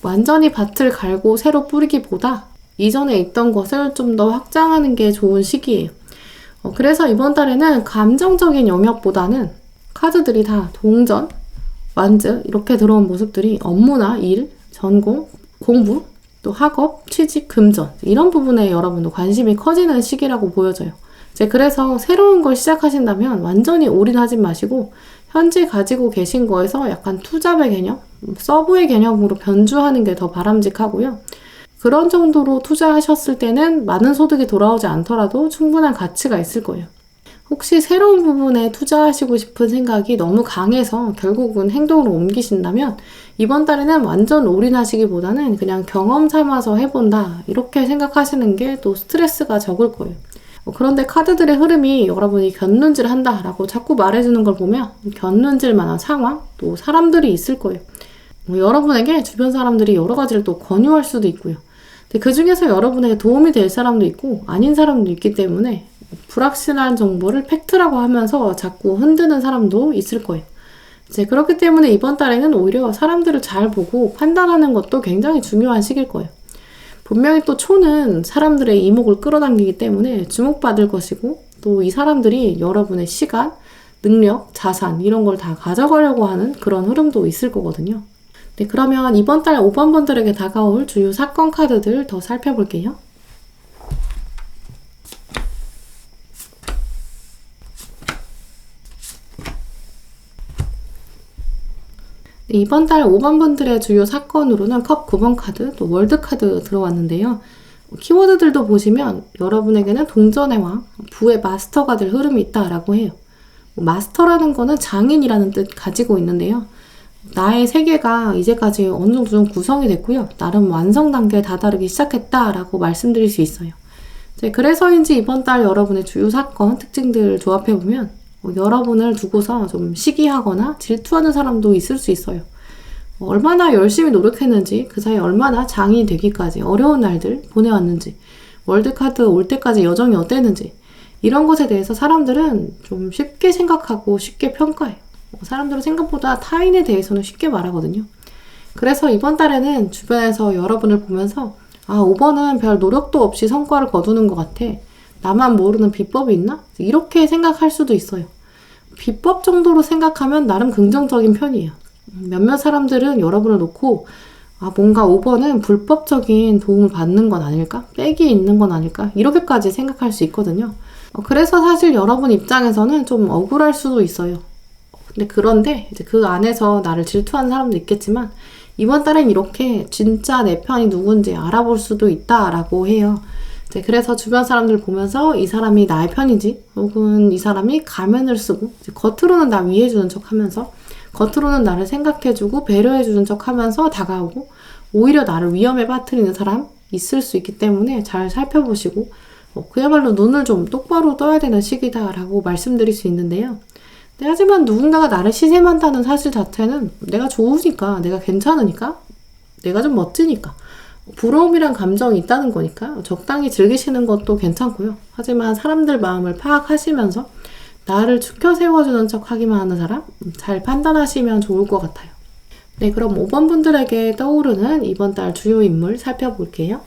완전히 밭을 갈고 새로 뿌리기보다 이전에 있던 것을 좀 더 확장하는 게 좋은 시기예요. 그래서 이번 달에는 감정적인 영역보다는 카드들이 다 동전, 완즈 이렇게 들어온 모습들이 업무나 일, 전공, 공부, 또 학업, 취직, 금전 이런 부분에 여러분도 관심이 커지는 시기라고 보여져요. 그래서 새로운 걸 시작하신다면 완전히 올인하지 마시고 현재 가지고 계신 거에서 약간 투잡의 개념, 서브의 개념으로 변주하는 게 더 바람직하고요. 그런 정도로 투자하셨을 때는 많은 소득이 돌아오지 않더라도 충분한 가치가 있을 거예요. 혹시 새로운 부분에 투자하시고 싶은 생각이 너무 강해서 결국은 행동으로 옮기신다면 이번 달에는 완전 올인하시기보다는 그냥 경험 삼아서 해본다 이렇게 생각하시는 게 또 스트레스가 적을 거예요. 그런데 카드들의 흐름이 여러분이 견눈질 한다 라고 자꾸 말해주는 걸 보면 견눈질 만한 상황, 또 사람들이 있을 거예요. 여러분에게 주변 사람들이 여러 가지를 또 권유할 수도 있고요. 근데 그 중에서 여러분에게 도움이 될 사람도 있고 아닌 사람도 있기 때문에 불확실한 정보를 팩트라고 하면서 자꾸 흔드는 사람도 있을 거예요. 그렇기 때문에 이번 달에는 오히려 사람들을 잘 보고 판단하는 것도 굉장히 중요한 시기일 거예요. 분명히 또 초는 사람들의 이목을 끌어당기기 때문에 주목받을 것이고 또 이 사람들이 여러분의 시간, 능력, 자산 이런 걸 다 가져가려고 하는 그런 흐름도 있을 거거든요. 네, 그러면 이번 달 5번 분들에게 다가올 주요 사건 카드들 더 살펴볼게요. 네, 이번 달 5번 분들의 주요 사건으로는 컵 9번 카드, 또 월드 카드 들어왔는데요. 키워드들도 보시면 여러분에게는 동전의 왕, 부의 마스터가 될 흐름이 있다라고 해요. 마스터라는 거는 장인이라는 뜻 가지고 있는데요. 나의 세계가 이제까지 어느 정도 좀 구성이 됐고요. 나름 완성 단계에 다다르기 시작했다라고 말씀드릴 수 있어요. 그래서인지 이번 달 여러분의 주요 사건 특징들을 조합해보면 여러분을 두고서 좀 시기하거나 질투하는 사람도 있을 수 있어요. 얼마나 열심히 노력했는지, 그 사이에 얼마나 장이 되기까지 어려운 날들 보내왔는지, 월드카드 올 때까지 여정이 어땠는지, 이런 것에 대해서 사람들은 좀 쉽게 생각하고 쉽게 평가해요. 사람들은 생각보다 타인에 대해서는 쉽게 말하거든요. 그래서 이번 달에는 주변에서 여러분을 보면서 5번은 별 노력도 없이 성과를 거두는 것 같아. 나만 모르는 비법이 있나? 이렇게 생각할 수도 있어요. 비법 정도로 생각하면 나름 긍정적인 편이에요. 몇몇 사람들은 여러분을 놓고 뭔가 5번은 불법적인 도움을 받는 건 아닐까? 백이 있는 건 아닐까? 이렇게까지 생각할 수 있거든요. 그래서 사실 여러분 입장에서는 좀 억울할 수도 있어요. 그런데 이제 그 안에서 나를 질투하는 사람도 있겠지만 이번 달엔 이렇게 진짜 내 편이 누군지 알아볼 수도 있다라고 해요. 그래서 주변 사람들 보면서 이 사람이 나의 편인지 혹은 이 사람이 가면을 쓰고 겉으로는 나 위해주는 척 하면서 겉으로는 나를 생각해주고 배려해주는 척 하면서 다가오고 오히려 나를 위험에 빠뜨리는 사람 있을 수 있기 때문에 잘 살펴보시고 그야말로 눈을 좀 똑바로 떠야 되는 시기다라고 말씀드릴 수 있는데요. 하지만 누군가가 나를 시샘한다는 사실 자체는 내가 좋으니까, 내가 괜찮으니까, 내가 좀 멋지니까 부러움이란 감정이 있다는 거니까 적당히 즐기시는 것도 괜찮고요. 하지만 사람들 마음을 파악하시면서 나를 추켜 세워주는 척 하기만 하는 사람 잘 판단하시면 좋을 것 같아요. 네, 그럼 5번 분들에게 떠오르는 이번 달 주요 인물 살펴볼게요.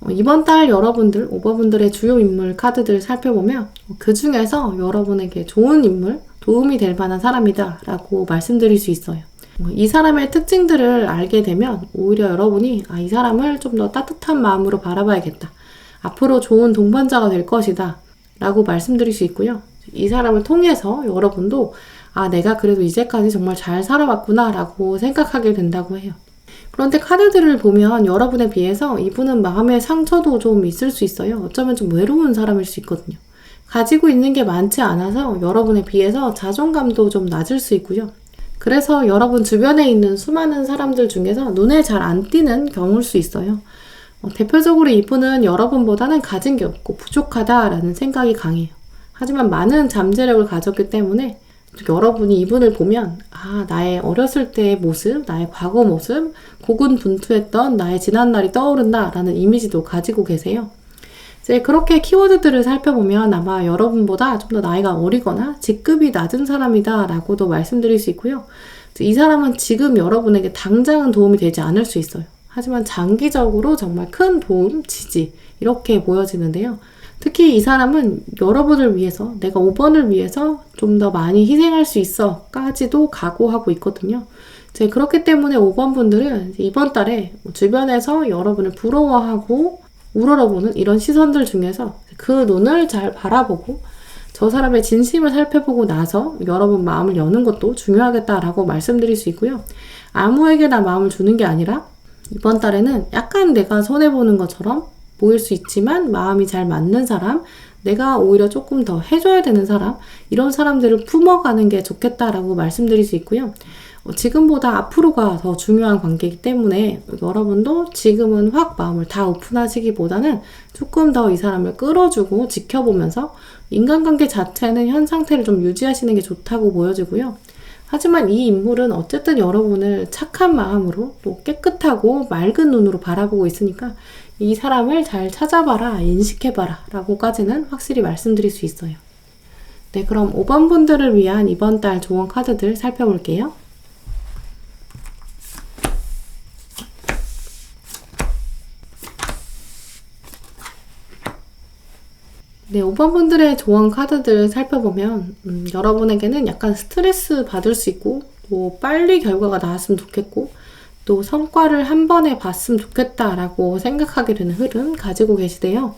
이번 달 여러분들, 5번 분들의 주요 인물 카드들 살펴보면 그 중에서 여러분에게 좋은 인물, 도움이 될 만한 사람이다 라고 말씀드릴 수 있어요. 이 사람의 특징들을 알게 되면 오히려 여러분이 이 사람을 좀 더 따뜻한 마음으로 바라봐야겠다. 앞으로 좋은 동반자가 될 것이다 라고 말씀드릴 수 있고요. 이 사람을 통해서 여러분도 내가 그래도 이제까지 정말 잘 살아왔구나 라고 생각하게 된다고 해요. 그런데 카드들을 보면 여러분에 비해서 이분은 마음의 상처도 좀 있을 수 있어요. 어쩌면 좀 외로운 사람일 수 있거든요. 가지고 있는 게 많지 않아서 여러분에 비해서 자존감도 좀 낮을 수 있고요. 그래서 여러분 주변에 있는 수많은 사람들 중에서 눈에 잘 안 띄는 경우일 수 있어요. 대표적으로 이분은 여러분보다는 가진 게 없고 부족하다라는 생각이 강해요. 하지만 많은 잠재력을 가졌기 때문에 여러분이 이분을 보면 나의 어렸을 때의 모습, 나의 과거 모습, 고군분투했던 나의 지난날이 떠오른다 라는 이미지도 가지고 계세요. 이제 그렇게 키워드들을 살펴보면 아마 여러분보다 좀 더 나이가 어리거나 직급이 낮은 사람이다 라고도 말씀드릴 수 있고요. 이 사람은 지금 여러분에게 당장은 도움이 되지 않을 수 있어요. 하지만 장기적으로 정말 큰 도움, 지지 이렇게 보여지는데요. 특히 이 사람은 여러분을 위해서, 내가 5번을 위해서 좀 더 많이 희생할 수 있어 까지도 각오하고 있거든요. 그렇기 때문에 5번 분들은 이번 달에 주변에서 여러분을 부러워하고 우러러보는 이런 시선들 중에서 그 눈을 잘 바라보고 저 사람의 진심을 살펴보고 나서 여러분 마음을 여는 것도 중요하겠다라고 말씀드릴 수 있고요. 아무에게나 마음을 주는 게 아니라 이번 달에는 약간 내가 손해보는 것처럼 보일 수 있지만 마음이 잘 맞는 사람, 내가 오히려 조금 더 해줘야 되는 사람, 이런 사람들을 품어가는 게 좋겠다라고 말씀드릴 수 있고요. 지금보다 앞으로가 더 중요한 관계이기 때문에 여러분도 지금은 확 마음을 다 오픈하시기보다는 조금 더 이 사람을 끌어주고 지켜보면서 인간관계 자체는 현 상태를 좀 유지하시는 게 좋다고 보여지고요. 하지만 이 인물은 어쨌든 여러분을 착한 마음으로 또 깨끗하고 맑은 눈으로 바라보고 있으니까 이 사람을 잘 찾아봐라, 인식해봐라 라고까지는 확실히 말씀드릴 수 있어요. 네, 그럼 5번 분들을 위한 이번 달 조언 카드들 살펴볼게요. 네, 5번 분들의 조언 카드들 살펴보면 여러분에게는 약간 스트레스 받을 수 있고 또 빨리 결과가 나왔으면 좋겠고 또 성과를 한 번에 봤으면 좋겠다라고 생각하게 되는 흐름 가지고 계시대요.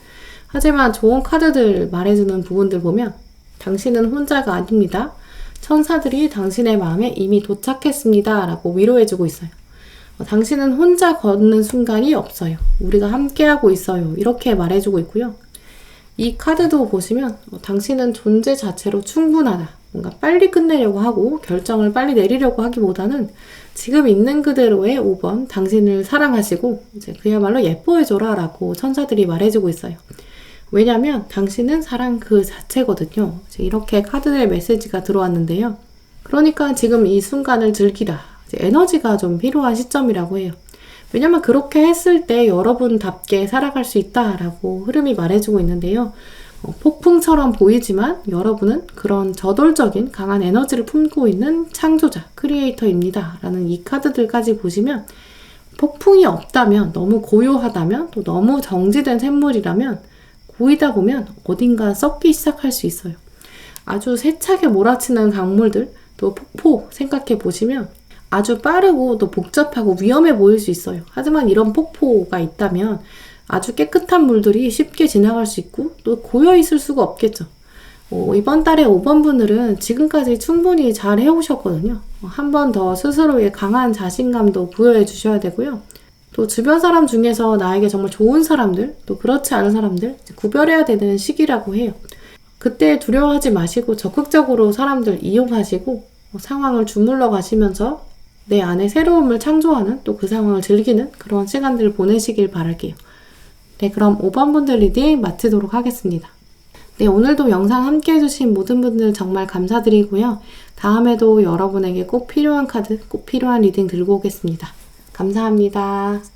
하지만 조언 카드들 말해주는 부분들 보면 당신은 혼자가 아닙니다. 천사들이 당신의 마음에 이미 도착했습니다 라고 위로해주고 있어요. 당신은 혼자 걷는 순간이 없어요. 우리가 함께하고 있어요. 이렇게 말해주고 있고요. 이 카드도 보시면 당신은 존재 자체로 충분하다. 뭔가 빨리 끝내려고 하고 결정을 빨리 내리려고 하기보다는 지금 있는 그대로의 5번 당신을 사랑하시고 이제 그야말로 예뻐해줘라 라고 천사들이 말해주고 있어요. 왜냐면 당신은 사랑 그 자체거든요. 이렇게 카드의 메시지가 들어왔는데요. 그러니까 지금 이 순간을 즐기라. 에너지가 좀 필요한 시점이라고 해요. 왜냐면 그렇게 했을 때 여러분답게 살아갈 수 있다라고 흐름이 말해주고 있는데요. 폭풍처럼 보이지만 여러분은 그런 저돌적인 강한 에너지를 품고 있는 창조자, 크리에이터입니다. 라는 이 카드들까지 보시면 폭풍이 없다면, 너무 고요하다면, 또 너무 정지된 샘물이라면 고이다 보면 어딘가 썩기 시작할 수 있어요. 아주 세차게 몰아치는 강물들, 또 폭포 생각해 보시면 아주 빠르고 또 복잡하고 위험해 보일 수 있어요. 하지만 이런 폭포가 있다면 아주 깨끗한 물들이 쉽게 지나갈 수 있고 또 고여 있을 수가 없겠죠. 이번 달에 5번 분들은 지금까지 충분히 잘 해오셨거든요. 한 번 더 스스로의 강한 자신감도 부여해 주셔야 되고요. 또 주변 사람 중에서 나에게 정말 좋은 사람들, 또 그렇지 않은 사람들 구별해야 되는 시기라고 해요. 그때 두려워하지 마시고 적극적으로 사람들 이용하시고 상황을 주물러 가시면서 내 안에 새로움을 창조하는 또 그 상황을 즐기는 그런 시간들을 보내시길 바랄게요. 네, 그럼 5번 분들 리딩 마치도록 하겠습니다. 네, 오늘도 영상 함께 해주신 모든 분들 정말 감사드리고요. 다음에도 여러분에게 꼭 필요한 카드, 꼭 필요한 리딩 들고 오겠습니다. 감사합니다.